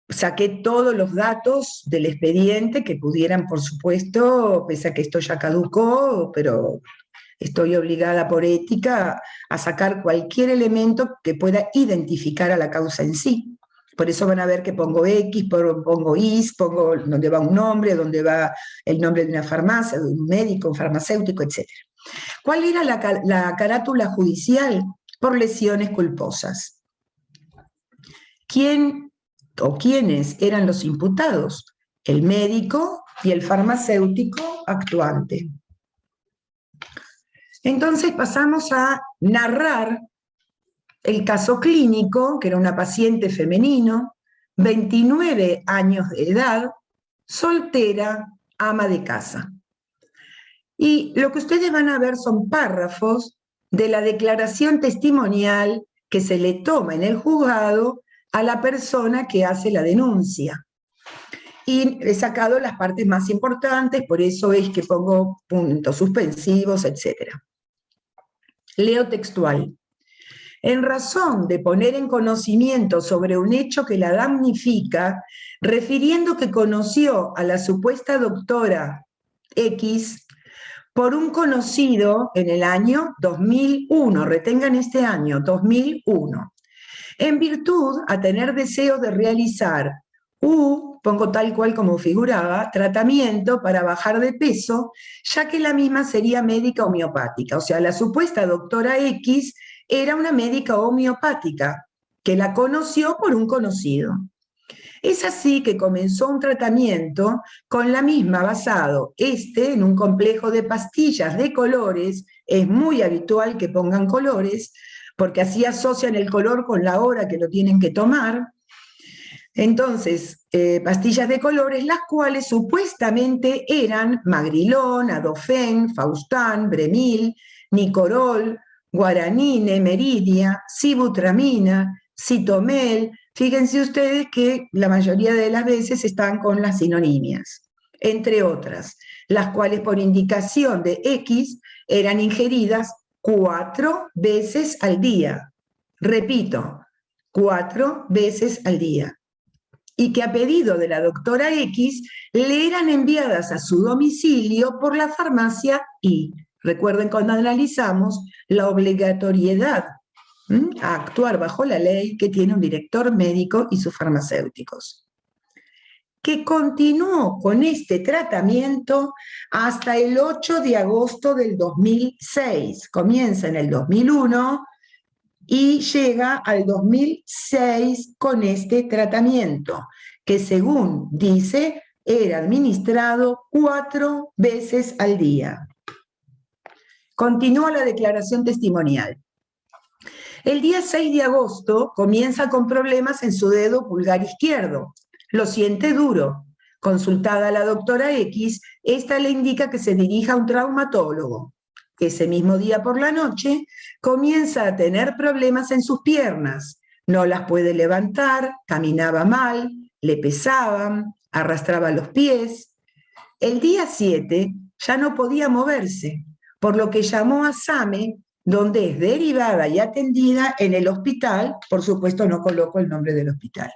Saqué todos los datos del expediente que pudieran, por supuesto, pese a que esto ya caducó, pero estoy obligada por ética a sacar cualquier elemento que pueda identificar a la causa en sí. Por eso van a ver que pongo X, pongo IS, pongo donde va un nombre, donde va el nombre de una farmacia, de un médico, un farmacéutico, etc. ¿Cuál era la carátula judicial? Por lesiones culposas. ¿Quién o quiénes eran los imputados? El médico y el farmacéutico actuante. Entonces pasamos a narrar el caso clínico, que era una paciente femenino, 29 años de edad, soltera, ama de casa. Y lo que ustedes van a ver son párrafos de la declaración testimonial que se le toma en el juzgado a la persona que hace la denuncia. Y he sacado las partes más importantes, por eso es que pongo puntos suspensivos, etc. Leo textual. En razón de poner en conocimiento sobre un hecho que la damnifica, refiriendo que conoció a la supuesta doctora X por un conocido en el año 2001, retengan este año, 2001, en virtud a tener deseo de realizar pongo tal cual como figuraba, tratamiento para bajar de peso, ya que la misma sería médica homeopática, o sea, la supuesta doctora X era una médica homeopática, que la conoció por un conocido. Es así que comenzó un tratamiento con la misma basado, en un complejo de pastillas de colores, es muy habitual que pongan colores, porque así asocian el color con la hora que lo tienen que tomar. Entonces, pastillas de colores, las cuales supuestamente eran Magrilón, Adofen, Faustán, Bremil, Nicorol, Guaranine, Meridia, Sibutramina, Citomel. Fíjense ustedes que la mayoría de las veces están con las sinonimias, entre otras, las cuales por indicación de X eran ingeridas 4 veces al día. Repito, 4 veces al día. Y que a pedido de la doctora X le eran enviadas a su domicilio por la farmacia Y. Recuerden cuando analizamos la obligatoriedad a actuar bajo la ley que tiene un director médico y sus farmacéuticos. Que continuó con este tratamiento hasta el 8 de agosto del 2006. Comienza en el 2001 y llega al 2006 con este tratamiento, que según dice, era administrado 4 veces al día. Continúa la declaración testimonial. El día 6 de agosto comienza con problemas en su dedo pulgar izquierdo. Lo siente duro. Consultada a la doctora X, esta le indica que se dirija a un traumatólogo. Ese mismo día por la noche comienza a tener problemas en sus piernas. No las puede levantar, caminaba mal, le pesaban, arrastraba los pies. El día 7 ya no podía moverse, por lo que llamó a SAME, donde es derivada y atendida en el hospital. Por supuesto no coloco el nombre del hospital.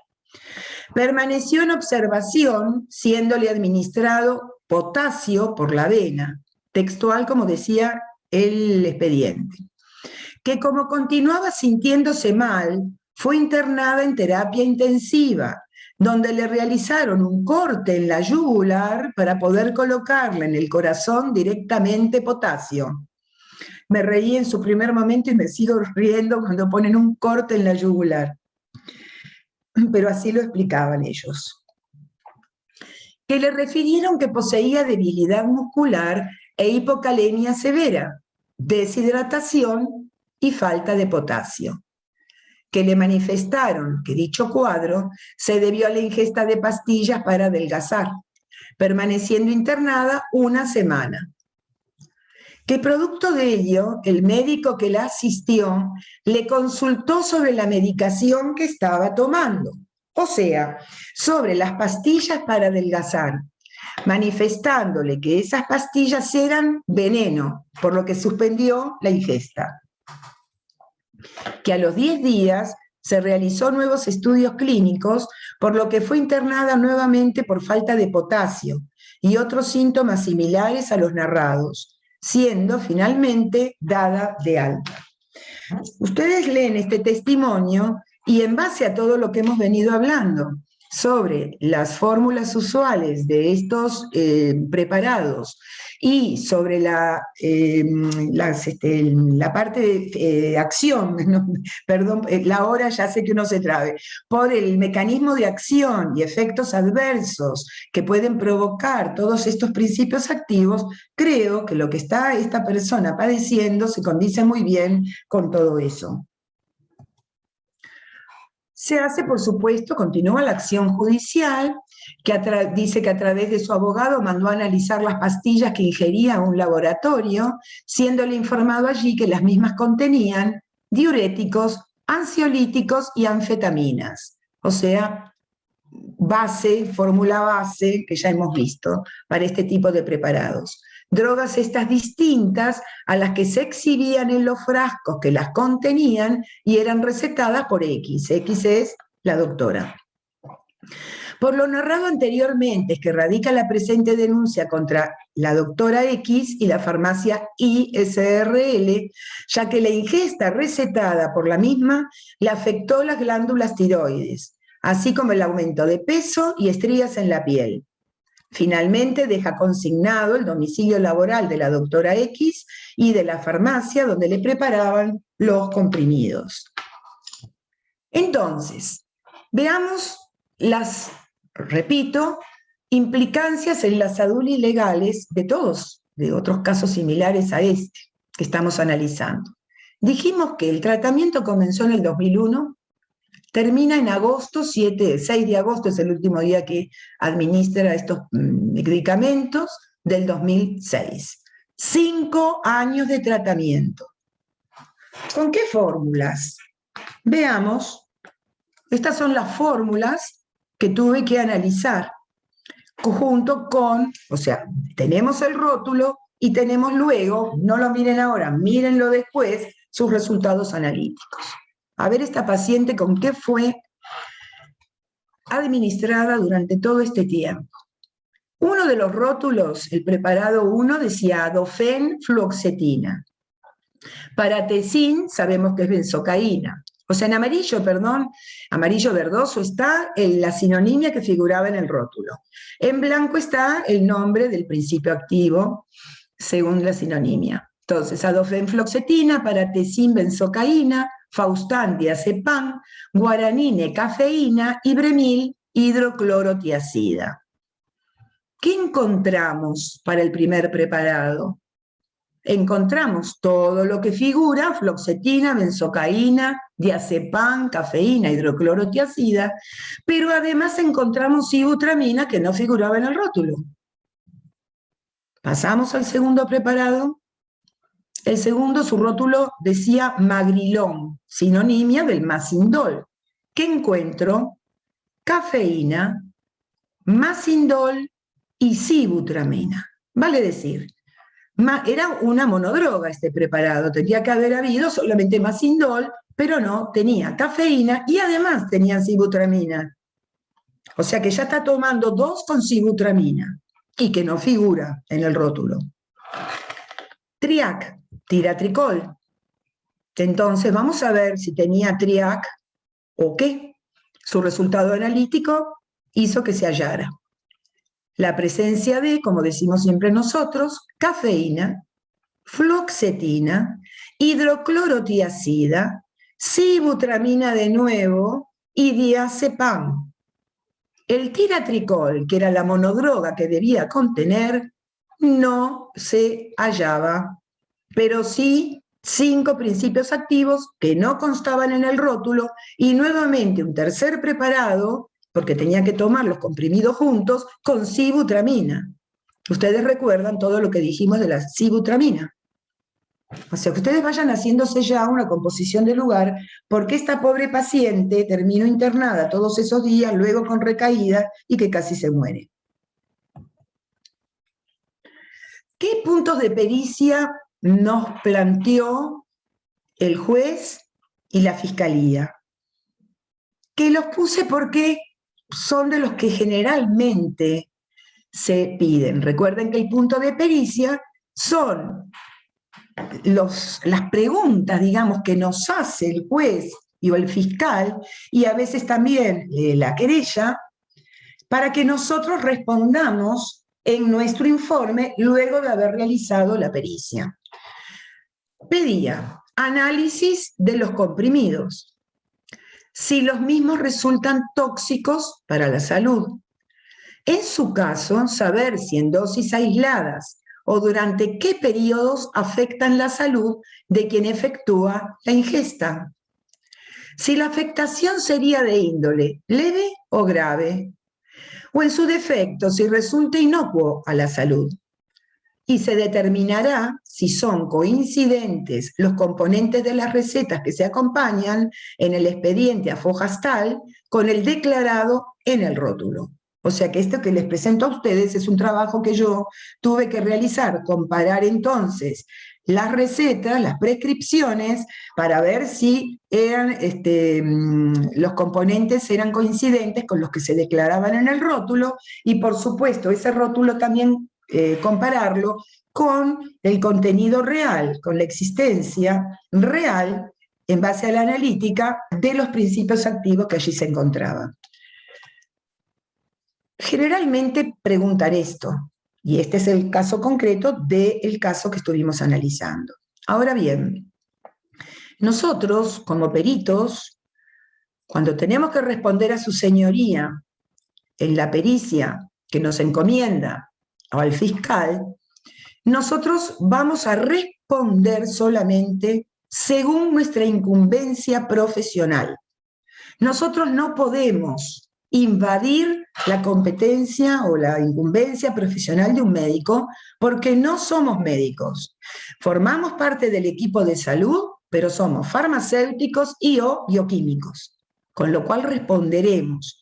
Permaneció en observación, siéndole administrado potasio por la vena, textual como decía el expediente, que como continuaba sintiéndose mal, fue internada en terapia intensiva, donde le realizaron un corte en la yugular para poder colocarle en el corazón directamente potasio. Me reí en su primer momento y me sigo riendo cuando ponen un corte en la yugular. Pero así lo explicaban ellos. Que le refirieron que poseía debilidad muscular e hipocalemia severa, deshidratación y falta de potasio. Que le manifestaron que dicho cuadro se debió a la ingesta de pastillas para adelgazar, permaneciendo internada 1 semana. Que producto de ello, el médico que la asistió le consultó sobre la medicación que estaba tomando. o sea, sobre las pastillas para adelgazar, manifestándole que esas pastillas eran veneno, por lo que suspendió la ingesta. Que a los 10 días se realizó nuevos estudios clínicos, por lo que fue internada nuevamente por falta de potasio y otros síntomas similares a los narrados, siendo finalmente dada de alta. Ustedes leen este testimonio y en base a todo lo que hemos venido hablando sobre las fórmulas usuales de estos preparados y sobre la parte de acción, ¿no? Perdón, la hora ya sé que uno se trabe, por el mecanismo de acción y efectos adversos que pueden provocar todos estos principios activos, creo que lo que está esta persona padeciendo se condice muy bien con todo eso. Se hace, por supuesto, continúa la acción judicial, que dice que a través de su abogado mandó a analizar las pastillas que ingería a un laboratorio, siéndole informado allí que las mismas contenían diuréticos, ansiolíticos y anfetaminas. O sea, base, fórmula base, que ya hemos visto, para este tipo de preparados. Drogas estas distintas a las que se exhibían en los frascos que las contenían y eran recetadas por X. X es la doctora. Por lo narrado anteriormente es que radica la presente denuncia contra la doctora X y la farmacia ISRL, ya que la ingesta recetada por la misma le afectó las glándulas tiroides, así como el aumento de peso y estrías en la piel. Finalmente deja consignado el domicilio laboral de la doctora X y de la farmacia donde le preparaban los comprimidos. Entonces, veamos las, repito, implicancias en la salud y legales de todos, de otros casos similares a este que estamos analizando. Dijimos que el tratamiento comenzó en el 2001, termina en agosto, 6 de agosto es el último día que administra estos medicamentos, del 2006. 5 años de tratamiento. ¿Con qué fórmulas? Veamos, estas son las fórmulas que tuve que analizar, junto con, o sea, tenemos el rótulo y tenemos luego, no lo miren ahora, mírenlo después, sus resultados analíticos. A ver esta paciente con qué fue administrada durante todo este tiempo. Uno de los rótulos, el preparado 1, decía Adofen fluoxetina. Paratezin, sabemos que es benzocaína. O sea, en amarillo, perdón, amarillo verdoso está la sinonimia que figuraba en el rótulo. En blanco está el nombre del principio activo, según la sinonimia. Entonces, Adofen fluoxetina, Paratezin benzocaína, Faustan diazepam, guaranine cafeína y Bremil hidroclorotiazida. ¿Qué encontramos para el primer preparado? Encontramos todo lo que figura, fluoxetina, benzocaína, diazepam, cafeína, hidroclorotiazida, pero además encontramos sibutramina que no figuraba en el rótulo. Pasamos al segundo preparado. El segundo, su rótulo decía magrilón, sinonimia del masindol. ¿Qué encuentro? Cafeína, masindol y sibutramina. Vale decir, era una monodroga este preparado, tendría que haber habido solamente masindol, pero no, tenía cafeína y además tenía sibutramina. O sea que ya está tomando 2 con sibutramina y que no figura en el rótulo. Triac, tiratricol. Entonces vamos a ver si tenía triac o qué. Su resultado analítico hizo que se hallara la presencia de, como decimos siempre nosotros, cafeína, fluoxetina, hidroclorotiazida, sibutramina de nuevo y diazepam. El tiratricol, que era la monodroga que debía contener, no se hallaba, pero sí 5 principios activos que no constaban en el rótulo y nuevamente un tercer preparado, porque tenía que tomar los comprimidos juntos, con sibutramina. Ustedes recuerdan todo lo que dijimos de la sibutramina. O sea, que ustedes vayan haciéndose ya una composición del lugar, porque esta pobre paciente terminó internada todos esos días, luego con recaída y que casi se muere. ¿Qué puntos de pericia nos planteó el juez y la fiscalía? Que los puse porque son de los que generalmente se piden. Recuerden que el punto de pericia son las preguntas, digamos, que nos hace el juez o el fiscal, y a veces también la querella, para que nosotros respondamos en nuestro informe luego de haber realizado la pericia. Pedía análisis de los comprimidos, si los mismos resultan tóxicos para la salud. En su caso, saber si en dosis aisladas o durante qué periodos afectan la salud de quien efectúa la ingesta. Si la afectación sería de índole leve o grave, o en su defecto, si resulta inocuo a la salud. Y se determinará si son coincidentes los componentes de las recetas que se acompañan en el expediente a Fogastal con el declarado en el rótulo. O sea que esto que les presento a ustedes es un trabajo que yo tuve que realizar, comparar entonces las recetas, las prescripciones, para ver si eran, los componentes eran coincidentes con los que se declaraban en el rótulo, y por supuesto ese rótulo también compararlo con el contenido real, con la existencia real, en base a la analítica, de los principios activos que allí se encontraban. Generalmente preguntan esto, y este es el caso concreto del caso que estuvimos analizando. Ahora bien, nosotros, como peritos, cuando tenemos que responder a su señoría en la pericia que nos encomienda o al fiscal, nosotros vamos a responder solamente según nuestra incumbencia profesional. Nosotros no podemos invadir la competencia o la incumbencia profesional de un médico porque no somos médicos. Formamos parte del equipo de salud, pero somos farmacéuticos y o bioquímicos, con lo cual responderemos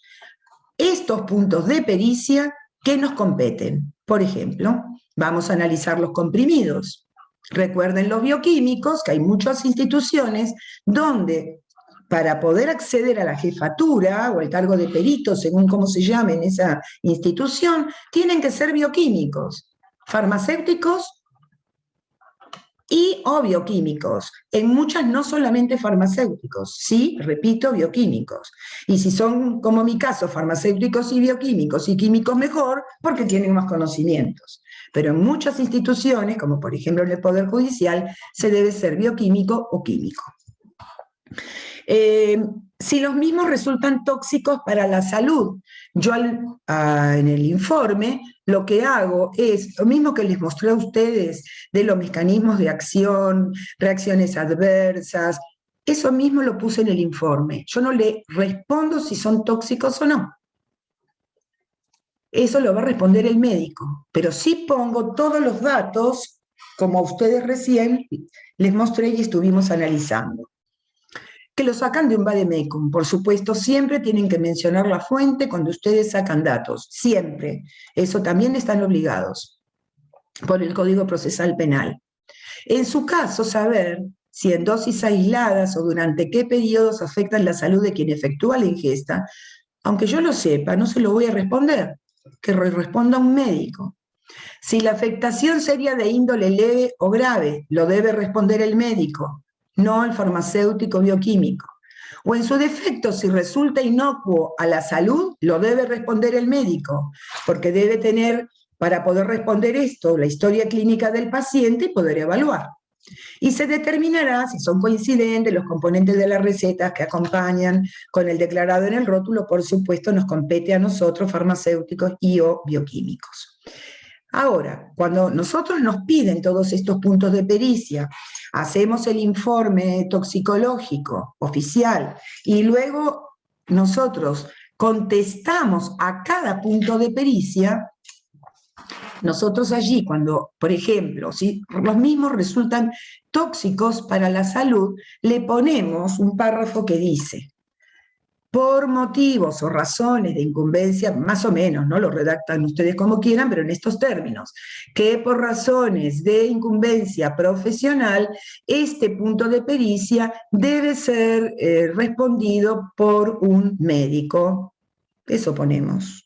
estos puntos de pericia que nos competen. Por ejemplo, vamos a analizar los comprimidos. Recuerden los bioquímicos, que hay muchas instituciones donde para poder acceder a la jefatura o el cargo de perito, según cómo se llame en esa institución, tienen que ser bioquímicos, farmacéuticos y o bioquímicos. En muchas no solamente farmacéuticos, sí, repito, bioquímicos. Y si son, como mi caso, farmacéuticos y bioquímicos y químicos mejor, porque tienen más conocimientos. Pero en muchas instituciones, como por ejemplo en el Poder Judicial, se debe ser bioquímico o químico. Si los mismos resultan tóxicos para la salud, yo en el informe lo que hago es lo mismo que les mostré a ustedes de los mecanismos de acción, reacciones adversas, eso mismo lo puse en el informe. Yo no le respondo si son tóxicos o no. Eso lo va a responder el médico, pero sí pongo todos los datos, como ustedes recién les mostré y estuvimos analizando. Que lo sacan de un vademecum. Por supuesto, siempre tienen que mencionar la fuente cuando ustedes sacan datos, siempre. Eso también están obligados por el Código Procesal Penal. En su caso, saber si en dosis aisladas o durante qué periodos afectan la salud de quien efectúa la ingesta, aunque yo lo sepa, no se lo voy a responder, que responda un médico. Si la afectación sería de índole leve o grave, lo debe responder el médico, no el farmacéutico bioquímico. O en su defecto, si resulta inocuo a la salud, lo debe responder el médico, porque debe tener, para poder responder esto, la historia clínica del paciente y poder evaluar. Y se determinará si son coincidentes los componentes de las recetas que acompañan con el declarado en el rótulo. Por supuesto, nos compete a nosotros, farmacéuticos y o bioquímicos. Ahora, cuando nosotros nos piden todos estos puntos de pericia, hacemos el informe toxicológico oficial y luego nosotros contestamos a cada punto de pericia, nosotros allí, cuando, por ejemplo, si los mismos resultan tóxicos para la salud, le ponemos un párrafo que dice: por motivos o razones de incumbencia, más o menos, ¿no? Lo redactan ustedes como quieran, pero en estos términos, que por razones de incumbencia profesional, este punto de pericia debe ser respondido por un médico. Eso ponemos.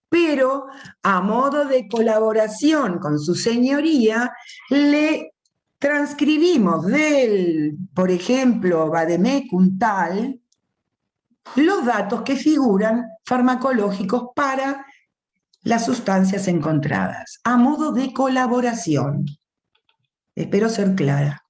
Pero a modo de colaboración con su señoría, le transcribimos del, por ejemplo, vademecum tal, los datos que figuran farmacológicos para las sustancias encontradas, a modo de colaboración. Espero ser clara.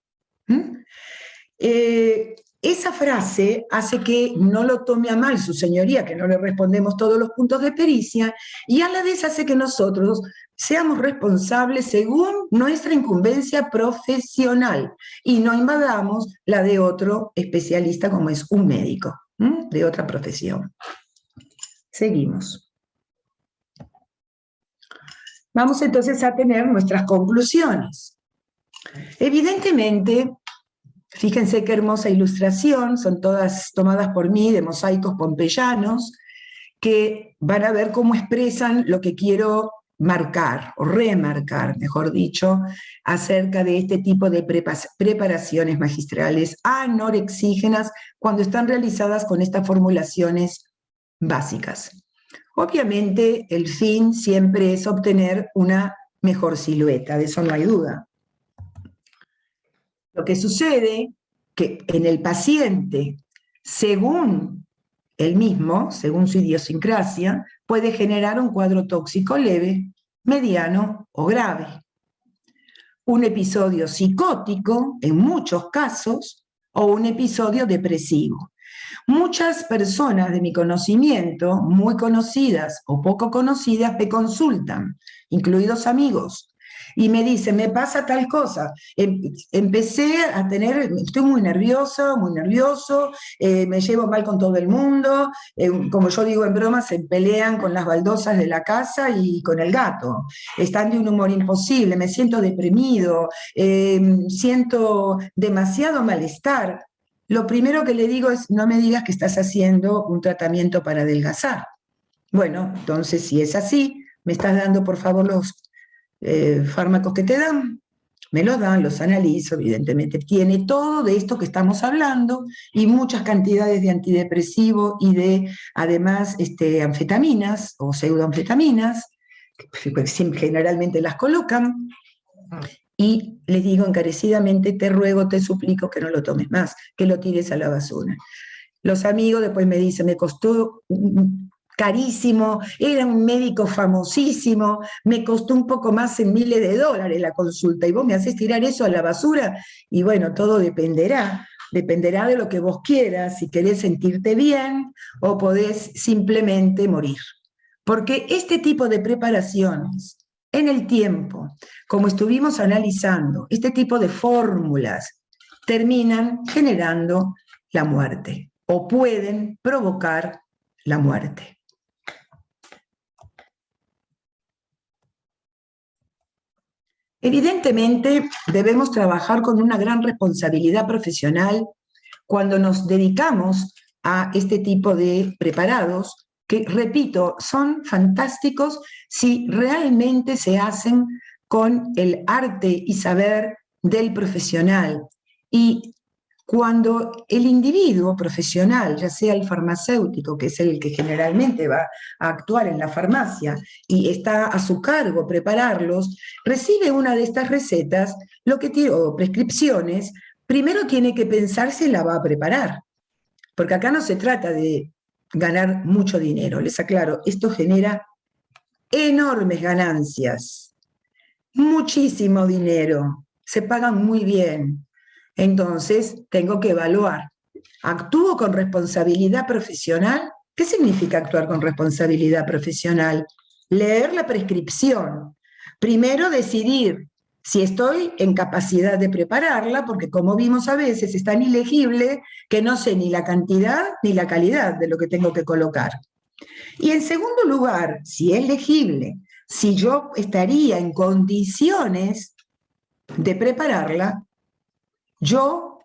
Esa frase hace que no lo tome a mal su señoría, que no le respondemos todos los puntos de pericia, y a la vez hace que nosotros seamos responsables según nuestra incumbencia profesional y no invadamos la de otro especialista como es un médico, de otra profesión. Seguimos. Vamos entonces a tener nuestras conclusiones. Evidentemente, fíjense qué hermosa ilustración, son todas tomadas por mí de mosaicos pompeyanos, que van a ver cómo expresan lo que quiero marcar, o remarcar, mejor dicho, acerca de este tipo de preparaciones magistrales anorexígenas cuando están realizadas con estas formulaciones básicas. Obviamente, el fin siempre es obtener una mejor silueta, de eso no hay duda. Lo que sucede que en el paciente, según él mismo, según su idiosincrasia, puede generar un cuadro tóxico leve, mediano o grave. Un episodio psicótico, en muchos casos, o un episodio depresivo. Muchas personas de mi conocimiento, muy conocidas o poco conocidas, me consultan, incluidos amigos, y me dicen, me pasa tal cosa, empecé a tener, estoy muy nerviosa, muy nervioso, me llevo mal con todo el mundo, como yo digo en broma, se pelean con las baldosas de la casa y con el gato, están de un humor imposible, me siento deprimido, siento demasiado malestar. Lo primero que le digo es, no me digas que estás haciendo un tratamiento para adelgazar. Bueno, entonces si es así, me estás dando por favor los fármacos que te dan, me los dan, los analizo, evidentemente tiene todo de esto que estamos hablando y muchas cantidades de antidepresivo y de además anfetaminas o pseudoanfetaminas, generalmente las colocan, y les digo encarecidamente, te ruego, te suplico que no lo tomes más, que lo tires a la basura. Los amigos después me dicen, me costó carísimo, era un médico famosísimo, me costó un poco más en miles de dólares la consulta, y vos me haces tirar eso a la basura, y bueno, todo dependerá de lo que vos quieras, si querés sentirte bien, o podés simplemente morir. Porque este tipo de preparaciones, en el tiempo, como estuvimos analizando, este tipo de fórmulas terminan generando la muerte o pueden provocar la muerte. Evidentemente, debemos trabajar con una gran responsabilidad profesional cuando nos dedicamos a este tipo de preparados, que, repito, son fantásticos si realmente se hacen con el arte y saber del profesional. Y cuando el individuo profesional, ya sea el farmacéutico, que es el que generalmente va a actuar en la farmacia y está a su cargo prepararlos, recibe una de estas recetas, o prescripciones, primero tiene que pensar si la va a preparar. Porque acá no se trata de ganar mucho dinero, les aclaro, esto genera enormes ganancias, muchísimo dinero, se pagan muy bien. Entonces, tengo que evaluar. ¿Actúo con responsabilidad profesional? ¿Qué significa actuar con responsabilidad profesional? Leer la prescripción. Primero, decidir si estoy en capacidad de prepararla, porque como vimos a veces es tan ilegible que no sé ni la cantidad ni la calidad de lo que tengo que colocar. Y en segundo lugar, si es legible, si yo estaría en condiciones de prepararla, yo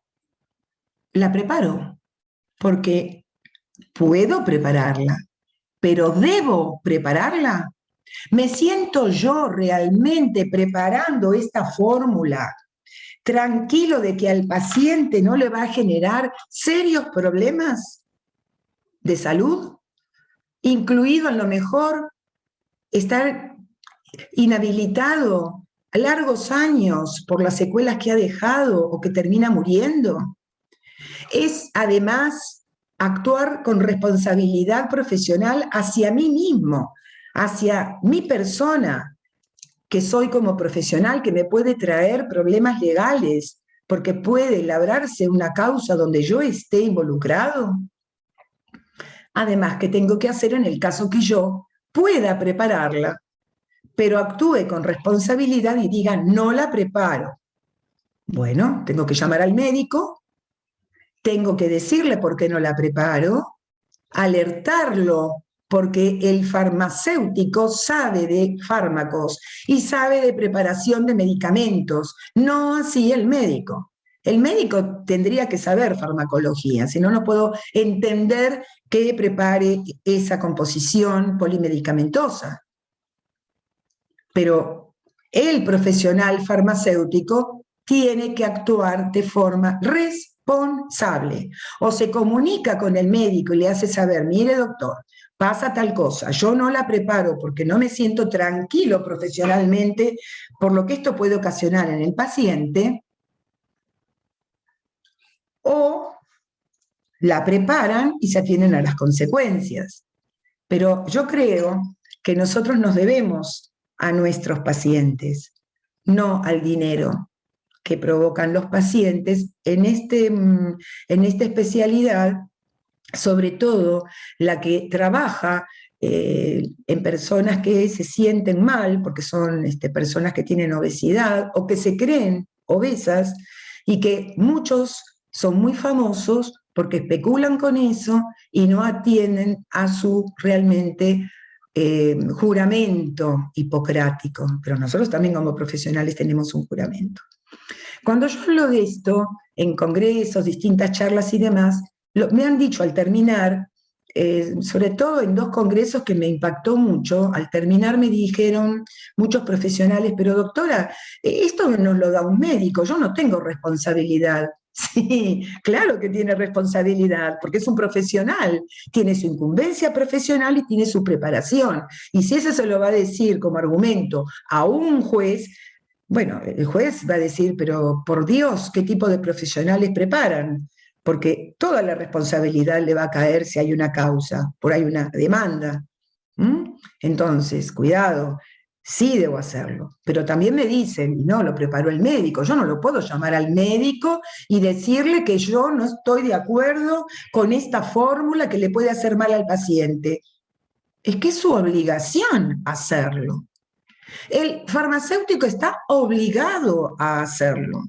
la preparo, porque puedo prepararla, pero ¿debo prepararla? ¿Me siento yo realmente preparando esta fórmula, tranquilo de que al paciente no le va a generar serios problemas de salud, incluido a lo mejor estar inhabilitado a largos años por las secuelas que ha dejado o que termina muriendo? Es además actuar con responsabilidad profesional hacia mí mismo, hacia mi persona, que soy como profesional, que me puede traer problemas legales, porque puede labrarse una causa donde yo esté involucrado. Además, ¿qué tengo que hacer en el caso que yo pueda prepararla, pero actúe con responsabilidad y diga, no la preparo? Bueno, tengo que llamar al médico, tengo que decirle por qué no la preparo, alertarlo porque el farmacéutico sabe de fármacos y sabe de preparación de medicamentos, no así el médico. El médico tendría que saber farmacología, si no, no puedo entender que prepare esa composición polimedicamentosa. Pero el profesional farmacéutico tiene que actuar de forma responsable. O se comunica con el médico y le hace saber, mire doctor, pasa tal cosa, yo no la preparo porque no me siento tranquilo profesionalmente por lo que esto puede ocasionar en el paciente, o la preparan y se atienen a las consecuencias. Pero yo creo que nosotros nos debemos a nuestros pacientes, no al dinero que provocan los pacientes en esta especialidad, sobre todo la que trabaja en personas que se sienten mal, porque son personas que tienen obesidad o que se creen obesas, y que muchos son muy famosos porque especulan con eso y no atienden a su realmente juramento hipocrático. Pero nosotros también como profesionales tenemos un juramento. Cuando yo hablo de esto en congresos, distintas charlas y demás, me han dicho al terminar, sobre todo en 2 congresos que me impactó mucho, al terminar me dijeron muchos profesionales, pero doctora, esto nos lo da un médico, yo no tengo responsabilidad. Sí, claro que tiene responsabilidad, porque es un profesional, tiene su incumbencia profesional y tiene su preparación. Y si eso se lo va a decir como argumento a un juez, bueno, el juez va a decir, pero por Dios, ¿qué tipo de profesionales preparan? Porque toda la responsabilidad le va a caer si hay una causa, por ahí una demanda. Entonces, cuidado, sí debo hacerlo. Pero también me dicen, no, lo preparó el médico. Yo no lo puedo llamar al médico y decirle que yo no estoy de acuerdo con esta fórmula que le puede hacer mal al paciente. Es que es su obligación hacerlo. El farmacéutico está obligado a hacerlo,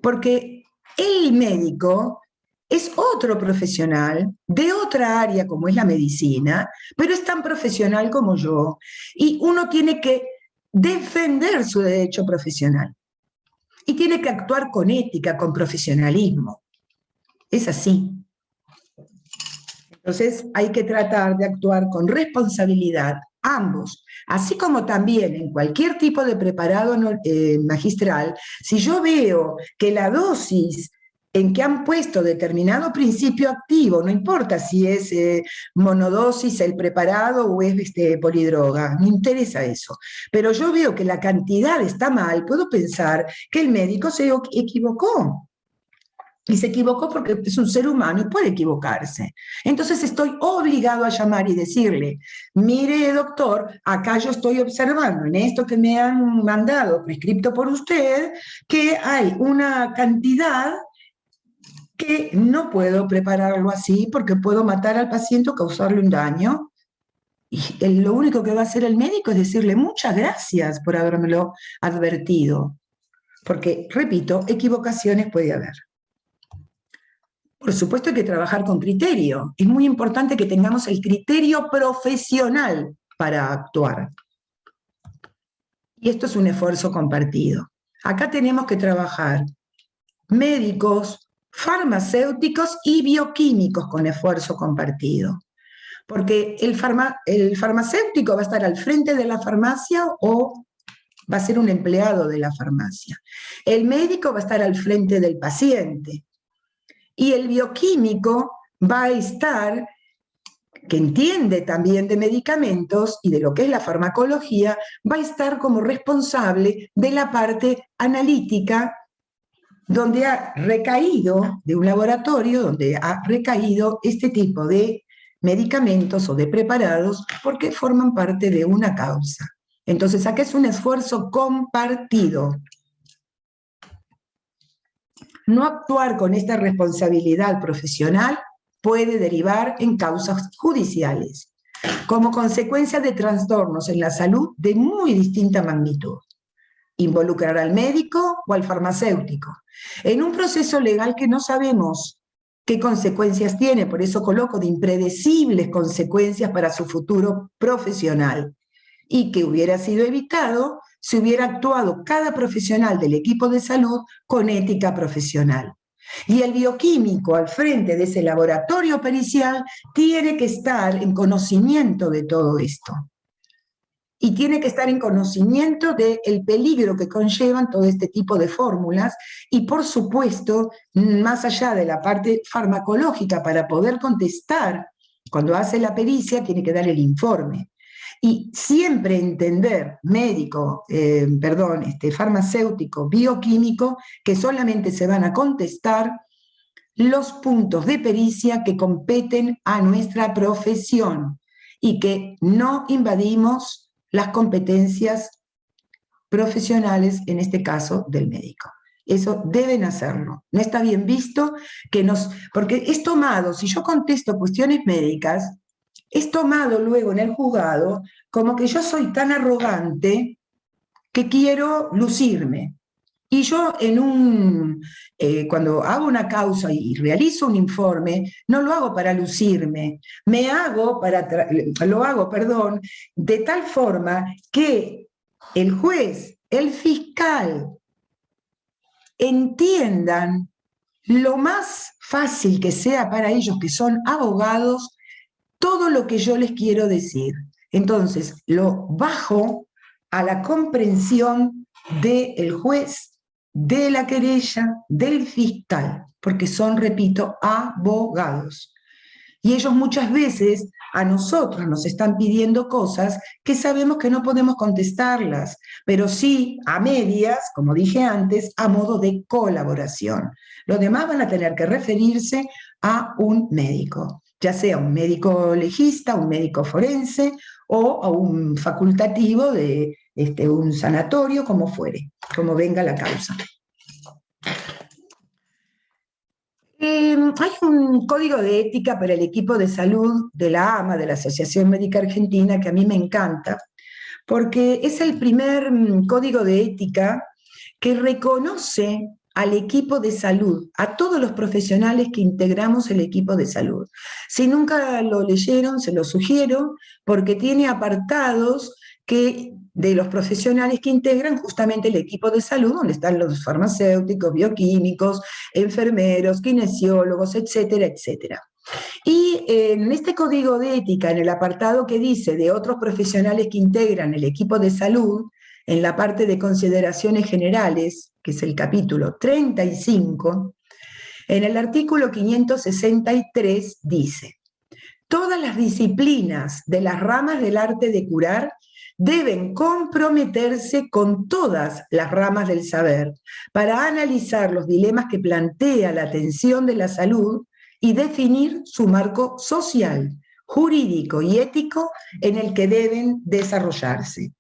porque el médico es otro profesional de otra área como es la medicina, pero es tan profesional como yo, y uno tiene que defender su derecho profesional y tiene que actuar con ética, con profesionalismo. Es así. Entonces hay que tratar de actuar con responsabilidad, ambos, así como también en cualquier tipo de preparado magistral, si yo veo que la dosis en que han puesto determinado principio activo, no importa si es monodosis el preparado o es polidroga, no interesa eso, pero yo veo que la cantidad está mal, puedo pensar que el médico se equivocó. Y se equivocó porque es un ser humano y puede equivocarse. Entonces estoy obligado a llamar y decirle, mire doctor, acá yo estoy observando en esto que me han mandado, prescripto por usted, que hay una cantidad que no puedo prepararlo así porque puedo matar al paciente o causarle un daño. Y lo único que va a hacer el médico es decirle muchas gracias por habérmelo advertido. Porque, repito, equivocaciones puede haber. Por supuesto hay que trabajar con criterio. Es muy importante que tengamos el criterio profesional para actuar. Y esto es un esfuerzo compartido. Acá tenemos que trabajar médicos, farmacéuticos y bioquímicos con esfuerzo compartido. Porque el farmacéutico va a estar al frente de la farmacia o va a ser un empleado de la farmacia. El médico va a estar al frente del paciente. Y el bioquímico va a estar, que entiende también de medicamentos y de lo que es la farmacología, va a estar como responsable de la parte analítica, donde ha recaído, de un laboratorio, donde ha recaído este tipo de medicamentos o de preparados, porque forman parte de una causa. Entonces, acá es un esfuerzo compartido. No actuar con esta responsabilidad profesional puede derivar en causas judiciales, como consecuencia de trastornos en la salud de muy distinta magnitud. Involucrar al médico o al farmacéutico en un proceso legal que no sabemos qué consecuencias tiene, por eso coloco de impredecibles consecuencias para su futuro profesional, y que hubiera sido evitado si hubiera actuado cada profesional del equipo de salud con ética profesional. Y el bioquímico al frente de ese laboratorio pericial tiene que estar en conocimiento de todo esto. Y tiene que estar en conocimiento del peligro que conllevan todo este tipo de fórmulas y, por supuesto, más allá de la parte farmacológica, para poder contestar, cuando hace la pericia, tiene que dar el informe. Y siempre entender, farmacéutico, bioquímico, que solamente se van a contestar los puntos de pericia que competen a nuestra profesión y que no invadimos las competencias profesionales, en este caso del médico. Eso deben hacerlo. No está bien visto porque es tomado, si yo contesto cuestiones médicas, es tomado luego en el juzgado como que yo soy tan arrogante que quiero lucirme. Y yo cuando hago una causa y realizo un informe, no lo hago para lucirme, lo hago, de tal forma que el juez, el fiscal, entiendan lo más fácil que sea para ellos, que son abogados, todo lo que yo les quiero decir. Entonces, lo bajo a la comprensión del juez, de la querella, del fiscal, porque son, repito, abogados. Y ellos muchas veces a nosotros nos están pidiendo cosas que sabemos que no podemos contestarlas, pero sí a medias, como dije antes, a modo de colaboración. Los demás van a tener que referirse a un médico, ya sea un médico legista, un médico forense o a un facultativo de un sanatorio, como fuere, como venga la causa. Hay un código de ética para el equipo de salud de la AMA, de la Asociación Médica Argentina, que a mí me encanta, porque es el primer código de ética que reconoce al equipo de salud, a todos los profesionales que integramos el equipo de salud. Si nunca lo leyeron, se lo sugiero, porque tiene apartados de los profesionales que integran justamente el equipo de salud, donde están los farmacéuticos, bioquímicos, enfermeros, kinesiólogos, etcétera, etcétera. Y en este código de ética, en el apartado que dice de otros profesionales que integran el equipo de salud, en la parte de consideraciones generales, que es el capítulo 35, en el artículo 563 dice: todas las disciplinas de las ramas del arte de curar deben comprometerse con todas las ramas del saber para analizar los dilemas que plantea la atención de la salud y definir su marco social, jurídico y ético en el que deben desarrollarse.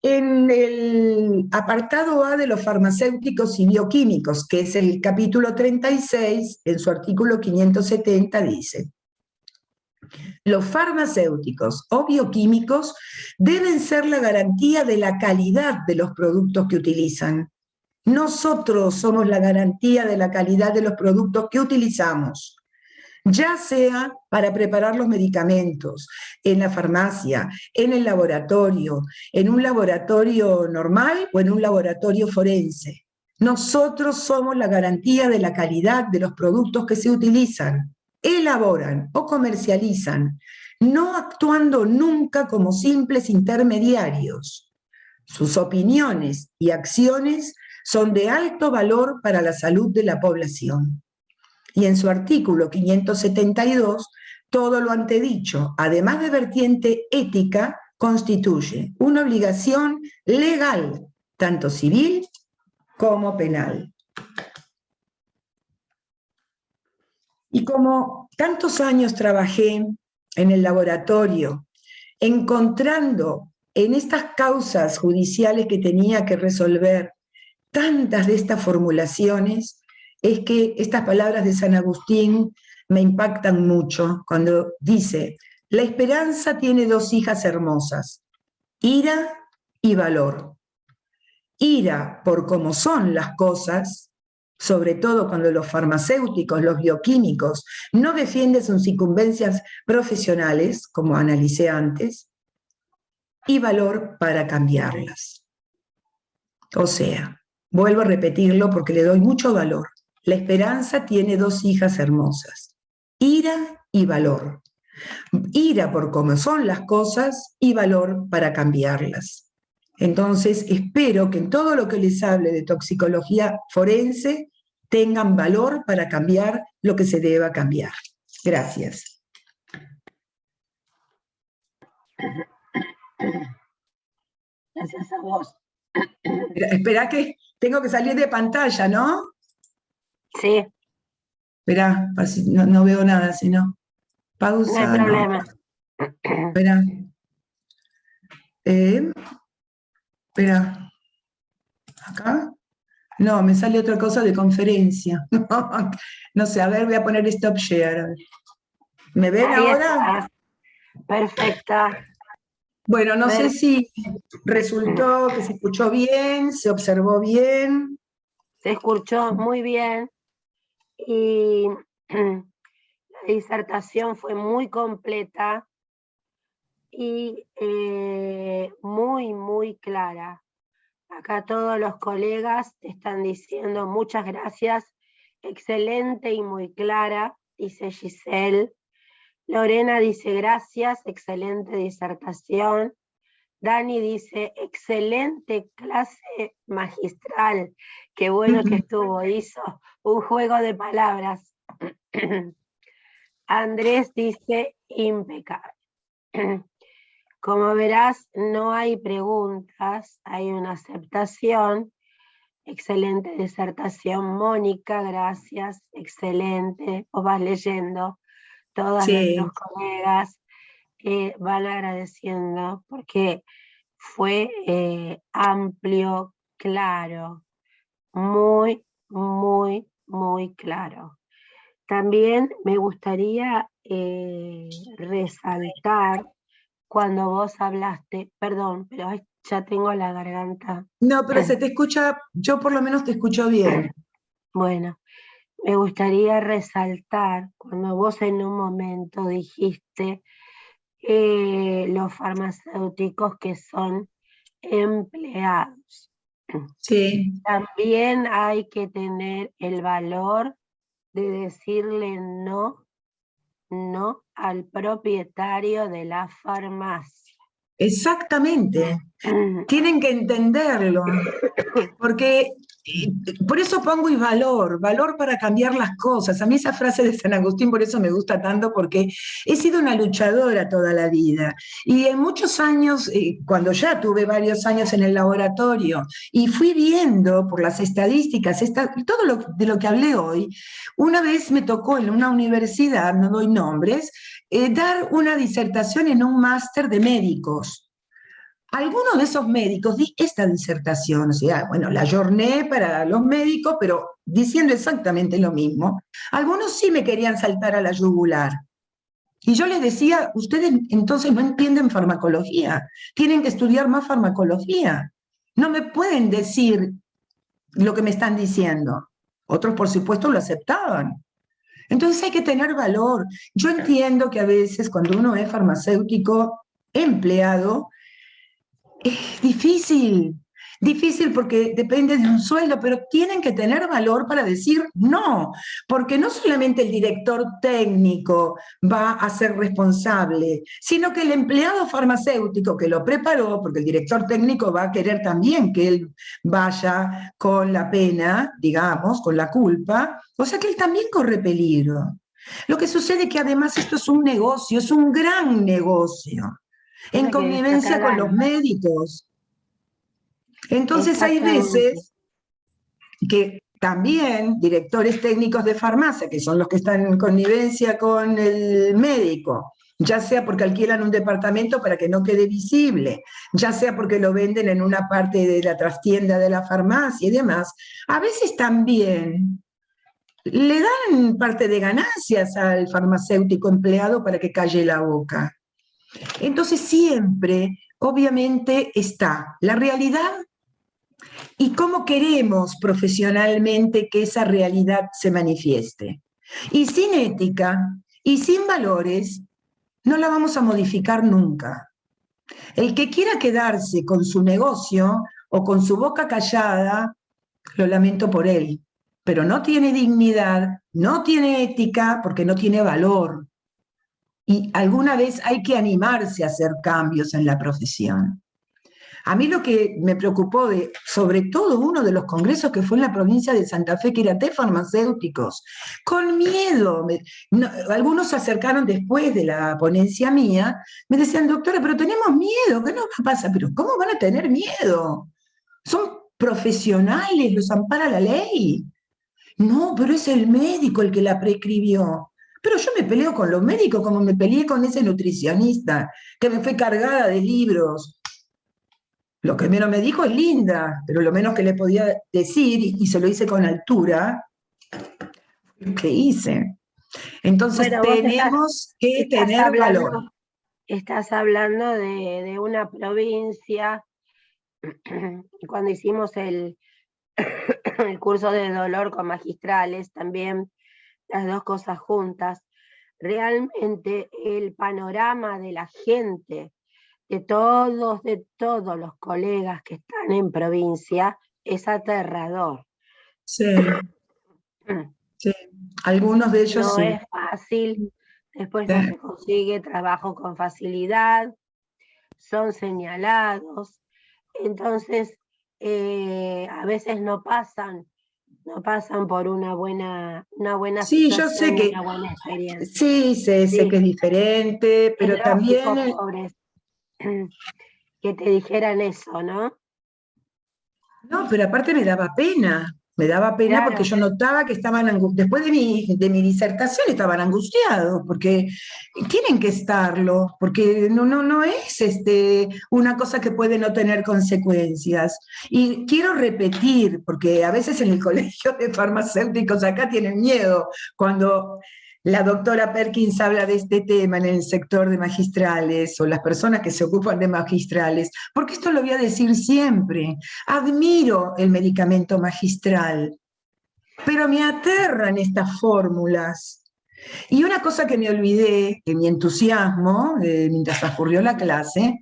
En el apartado A de los farmacéuticos y bioquímicos, que es el capítulo 36, en su artículo 570 dice: los farmacéuticos o bioquímicos deben ser la garantía de la calidad de los productos que utilizan. Nosotros somos la garantía de la calidad de los productos que utilizamos. ya sea para preparar los medicamentos en la farmacia, en el laboratorio, en un laboratorio normal o en un laboratorio forense. Nosotros somos la garantía de la calidad de los productos que se utilizan, elaboran o comercializan, no actuando nunca como simples intermediarios. Sus opiniones y acciones son de alto valor para la salud de la población. Y en su artículo 572, todo lo antedicho, además de vertiente ética, constituye una obligación legal, tanto civil como penal. Y como tantos años trabajé en el laboratorio, encontrando en estas causas judiciales que tenía que resolver tantas de estas formulaciones, es que estas palabras de San Agustín me impactan mucho cuando dice: la esperanza tiene dos hijas hermosas, ira y valor. Ira por cómo son las cosas, sobre todo cuando los farmacéuticos, los bioquímicos, no defienden sus incumbencias profesionales, como analicé antes, y valor para cambiarlas. O sea, vuelvo a repetirlo porque le doy mucho valor. La esperanza tiene dos hijas hermosas, ira y valor. Ira por cómo son las cosas y valor para cambiarlas. Entonces, espero que en todo lo que les hable de toxicología forense tengan valor para cambiar lo que se deba cambiar. Gracias. Gracias a vos. Espera que tengo que salir de pantalla, ¿no? Sí. Espera, no veo nada, si no. No hay Pausa, problema. no. Espera. Espera. ¿Acá? No, me sale otra cosa de conferencia. No sé, a ver, voy a poner stop share. ¿Me ven Ahí ahora? estás. Perfecta. Bueno, no sé si resultó que se escuchó bien, se observó bien. Se escuchó muy bien y la disertación fue muy completa y muy, muy clara. Acá todos los colegas te están diciendo muchas gracias, excelente y muy clara, dice Giselle. Lorena dice gracias, excelente disertación. Dani dice excelente clase magistral, qué bueno que estuvo, hizo un juego de palabras. Andrés dice impecable. Como verás, no hay preguntas, hay una aceptación. Excelente disertación, Mónica, gracias, excelente. Vos vas leyendo, todos nuestros colegas van agradeciendo porque fue amplio, claro, muy, muy, muy claro. También me gustaría resaltar cuando vos hablaste, perdón, pero ya tengo la garganta. No, pero se te escucha, yo por lo menos te escucho bien. Bueno, me gustaría resaltar cuando vos en un momento dijiste los farmacéuticos que son empleados. Sí. También hay que tener el valor de decirle no al propietario de la farmacia. Exactamente. Tienen que entenderlo, porque por eso pongo y valor para cambiar las cosas. A mí esa frase de San Agustín por eso me gusta tanto, porque he sido una luchadora toda la vida. Y en muchos años, cuando ya tuve varios años en el laboratorio, y fui viendo por las estadísticas, todo de lo que hablé hoy, una vez me tocó en una universidad, no doy nombres, dar una disertación en un máster de médicos. Algunos de esos médicos di esta disertación, o sea, bueno, la jorné para los médicos, pero diciendo exactamente lo mismo. Algunos sí me querían saltar a la yugular. Y yo les decía, ustedes entonces no entienden farmacología, tienen que estudiar más farmacología. No me pueden decir lo que me están diciendo. Otros, por supuesto, lo aceptaban. Entonces hay que tener valor. Yo entiendo que a veces cuando uno es farmacéutico empleado, es difícil, difícil porque depende de un sueldo, pero tienen que tener valor para decir no, porque no solamente el director técnico va a ser responsable, sino que el empleado farmacéutico que lo preparó, porque el director técnico va a querer también que él vaya con la pena, digamos, con la culpa, o sea que él también corre peligro. Lo que sucede es que además esto es un negocio, es un gran negocio en Tiene que connivencia sacar con los ganas. médicos. Entonces hay Exactamente. veces que también directores técnicos de farmacia, que son los que están en connivencia con el médico, ya sea porque alquilan un departamento para que no quede visible, ya sea porque lo venden en una parte de la trastienda de la farmacia y demás, a veces también le dan parte de ganancias al farmacéutico empleado para que calle la boca. Entonces siempre, obviamente, está la realidad y cómo queremos profesionalmente que esa realidad se manifieste. Y sin ética y sin valores, no la vamos a modificar nunca. El que quiera quedarse con su negocio o con su boca callada, lo lamento por él, pero no tiene dignidad, no tiene ética porque no tiene valor. Y alguna vez hay que animarse a hacer cambios en la profesión. A mí lo que me preocupó de, sobre todo uno de los congresos que fue en la provincia de Santa Fe, que era de farmacéuticos, con miedo. Algunos se acercaron después de la ponencia mía, me decían, doctora, pero tenemos miedo, ¿qué nos pasa? Pero ¿cómo van a tener miedo? Son profesionales, los ampara la ley. No, pero es el médico el que la prescribió. Pero yo me peleo con los médicos como me peleé con ese nutricionista que me fue cargada de libros. Lo que menos me dijo es linda, pero lo menos que le podía decir, y se lo hice con altura, lo que hice. Entonces Bueno, vos tenemos que estás tener valor. hablando, estás hablando de una provincia, cuando hicimos el curso de dolor con magistrales, también las dos cosas juntas, realmente el panorama de la gente, de todos los colegas que están en provincia, es aterrador. Sí, sí. Algunos de ellos No sí. es fácil, después Sí. no se consigue trabajo con facilidad, son señalados, entonces a veces no pasan por una buena Sí, yo sé situación y que, una buena experiencia. sí, sé que Sí, es diferente, es pero también lógico, pobres, que te dijeran eso, ¿no? no, pero aparte me daba pena porque Claro, yo notaba que estaban, después de mi disertación estaban angustiados, porque tienen que estarlo, porque no es una cosa que puede no tener consecuencias. Y quiero repetir, porque a veces en el colegio de farmacéuticos acá tienen miedo cuando la doctora Perkins habla de este tema en el sector de magistrales o las personas que se ocupan de magistrales, porque esto lo voy a decir siempre. Admiro el medicamento magistral, pero me aterran estas fórmulas. Y una cosa que me olvidé en mi entusiasmo, mientras transcurrió la clase,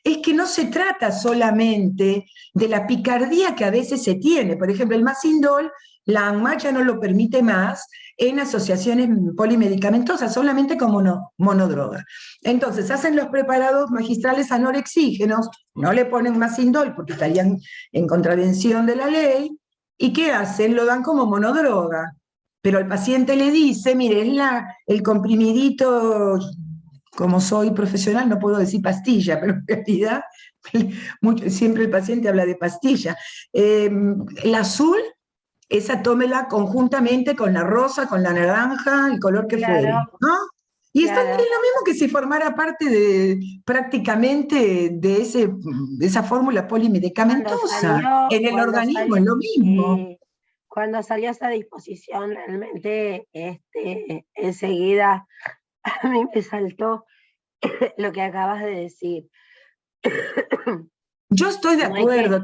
es que no se trata solamente de la picardía que a veces se tiene. Por ejemplo, el Masindol, la ANMA ya no lo permite más en asociaciones polimedicamentosas, solamente como monodroga. Entonces, hacen los preparados magistrales anorexígenos, no le ponen Masindol porque estarían en contravención de la ley, ¿y qué hacen? Lo dan como monodroga. Pero al paciente le dice, mire, es el comprimidito, como soy profesional no puedo decir pastilla, pero en realidad siempre el paciente habla de pastilla. El azul, esa tómela conjuntamente con la rosa, con la naranja, el color que fuere, claro, ¿no? Y es claro. lo mismo que si formara parte de prácticamente de esa fórmula Cuando polimedicamentosa. salió, En el cuando organismo salió, es lo mismo. eh, cuando salió esa disposición, realmente enseguida a mí me saltó lo que acabas de decir. Yo estoy de No hay que, acuerdo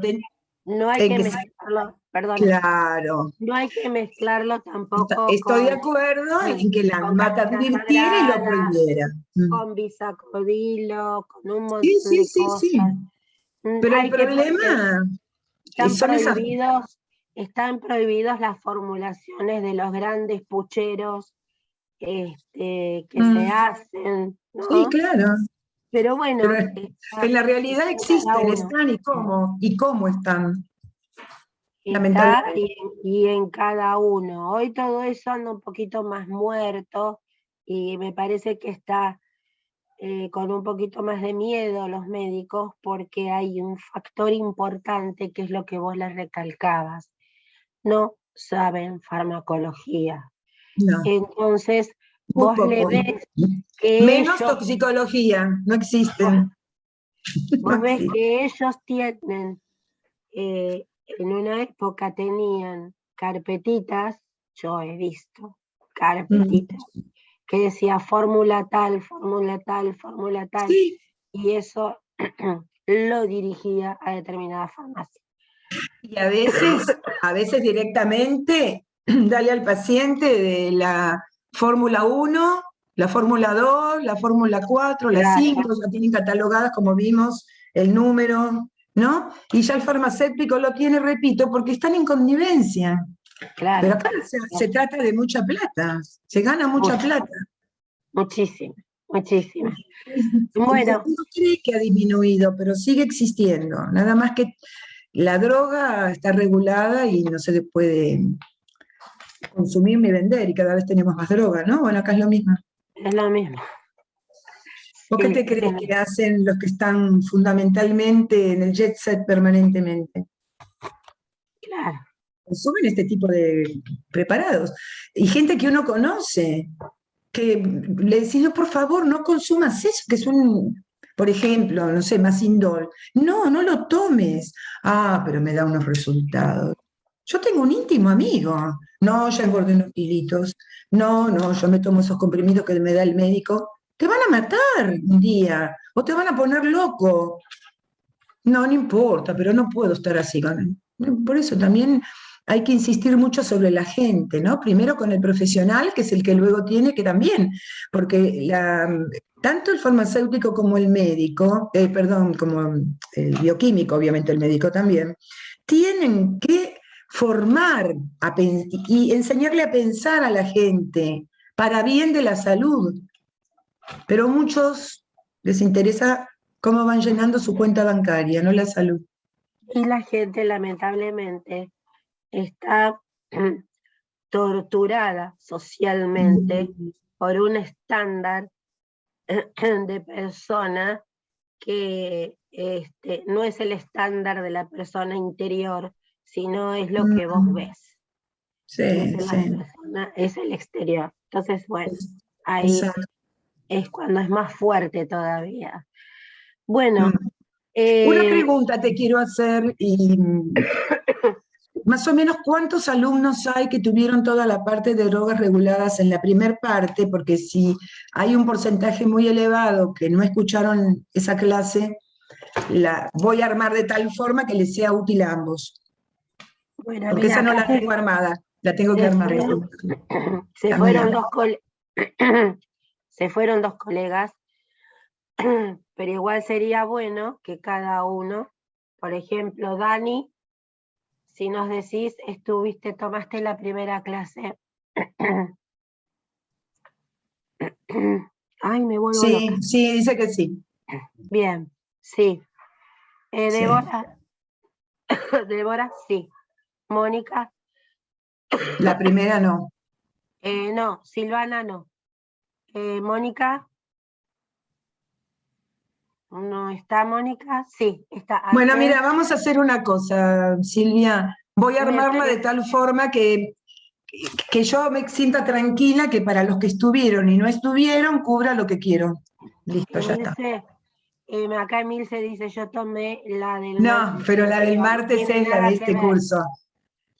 no hay en que que mezclarlo, perdón. Claro. No hay que mezclarlo tampoco Estoy de con, acuerdo en que la con ANMAT Caña advirtiera y lo Sagrada, prohibiera. con bisacodilo, con un Sí, montón sí, de sí, sí. cosas. Pero el Hay que porque problema están son esas... prohibidos las formulaciones de los grandes pucheros que se Mm, hacen, sí, ¿no? claro. Pero Pero bueno, en la realidad está en cada existen, uno. están y cómo están, Está lamentablemente. y en cada uno. Hoy todo eso anda un poquito más muerto y me parece que está con un poquito más de miedo los médicos porque hay un factor importante que es lo que vos les recalcabas. No saben farmacología. No, Entonces, muy vos le poco. ves que Menos ellos, toxicología, no bueno, existen. No vos ves existen. que ellos tienen, en una época tenían carpetitas, yo he visto Mm, carpetitas, que decía fórmula tal, fórmula tal, fórmula tal, sí, y eso lo dirigía a determinada farmacia. y a veces directamente dale al paciente de la Fórmula 1, la Fórmula 2, la Fórmula 4, la Claro, 5, ya tienen catalogadas como vimos el número, ¿no? Y ya el farmacéutico lo tiene, repito, porque están en connivencia. Pero claro, acá se trata de mucha plata, se gana mucha mucho, plata. muchísima, muchísima. El Bueno, uno cree que ha disminuido, pero sigue existiendo. Nada más que la droga está regulada y no se puede consumir ni vender, y cada vez tenemos más droga, ¿no? Bueno, acá es lo mismo. es lo mismo. ¿Vos qué Sí, te crees que hacen los que están fundamentalmente en el jet set permanentemente? claro. Consumen este tipo de preparados. Y gente que uno conoce, que le decís, no, por favor, no consumas eso, que es un, por ejemplo, no sé, Masindol. No, no lo tomes. Ah, pero me da unos resultados. Yo tengo un íntimo amigo. No, ya engordé unos kilitos. No, no, yo me tomo esos comprimidos que me da el médico. Te van a matar un día o te van a poner loco. No, no importa, pero no puedo estar así. Por eso también hay que insistir mucho sobre la gente, ¿no? Primero con el profesional, que es el que luego tiene que también, porque tanto el farmacéutico como el médico, perdón, como el bioquímico, obviamente el médico también, tienen que formar y enseñarle a pensar a la gente para bien de la salud. Pero a muchos les interesa cómo van llenando su cuenta bancaria, no la salud. Y la gente lamentablemente está torturada socialmente Mm, por un estándar de persona que no es el estándar de la persona interior, sino es lo que vos mm, ves. Es sí, la sí. persona, es el exterior. Entonces, bueno, ahí Exacto. es cuando es más fuerte todavía. Bueno, Mm. Una eh, pregunta te quiero hacer y más o menos cuántos alumnos hay que tuvieron toda la parte de drogas reguladas en la primer parte, porque si hay un porcentaje muy elevado que no escucharon esa clase, la voy a armar de tal forma que les sea útil a ambos, bueno, porque mira, esa no acá la tengo armada, la tengo que se armar, fueron, se la mía. fueron se fueron dos colegas, pero igual sería bueno que cada uno, por ejemplo, Dani, si nos decís, tomaste la primera clase. Ay, me vuelvo Sí, loca. sí, dice que sí. Bien, sí. Sí. Débora, Débora, sí. Mónica, La primera no. no. Silvana, no. Mónica, ¿no está Mónica? Sí, está Bueno, Andrés. mira, vamos a hacer una cosa, Silvia. Voy a Me armarla de parece, tal forma que yo me sienta tranquila que para los que estuvieron y no estuvieron, cubra lo que quiero. Listo, ya está. Emilce, acá Emilce dice, yo tomé la del No, martes pero la del anterior. No martes tiene es la de nada que este ver. curso. Nos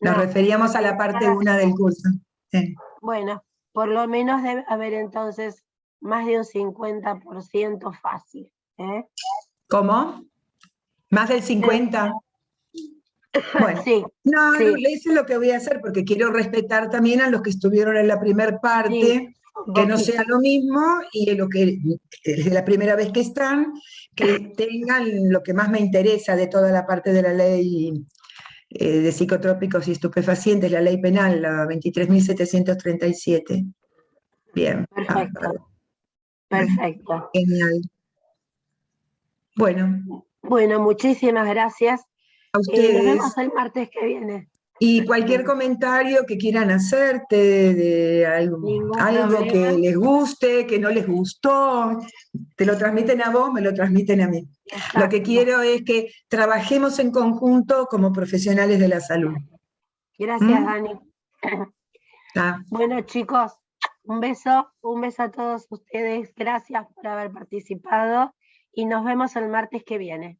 No, no referíamos a la tiene parte nada que 1 del ver. curso. Sí. Bueno, por lo menos debe haber entonces más de un 50% fácil. ¿Eh? ¿Cómo? ¿Más del Debe 50? Bueno, Sí, no, sí, eso es lo que voy a hacer, porque quiero respetar también a los que estuvieron en la primera sí, parte, un que no sea poquito. lo mismo, y lo que es la primera vez que están, que tengan lo que más me interesa de toda la parte de la ley de psicotrópicos y estupefacientes, la ley penal, la 23.737. Bien, bárbaro. Perfecto, Bueno, perfecto. genial. Bueno, Bueno, muchísimas gracias. a Nos ustedes. vemos el martes que viene. Y cualquier comentario que quieran hacerte de Ningún algo que problema. les guste, que no les gustó, te lo transmiten a vos, me lo transmiten a mí. Lo que Exacto. quiero es que trabajemos en conjunto como profesionales de la salud. Gracias, ¿Mm? Dani. Ah. Bueno, chicos, un beso a todos ustedes. Gracias por haber participado y nos vemos el martes que viene.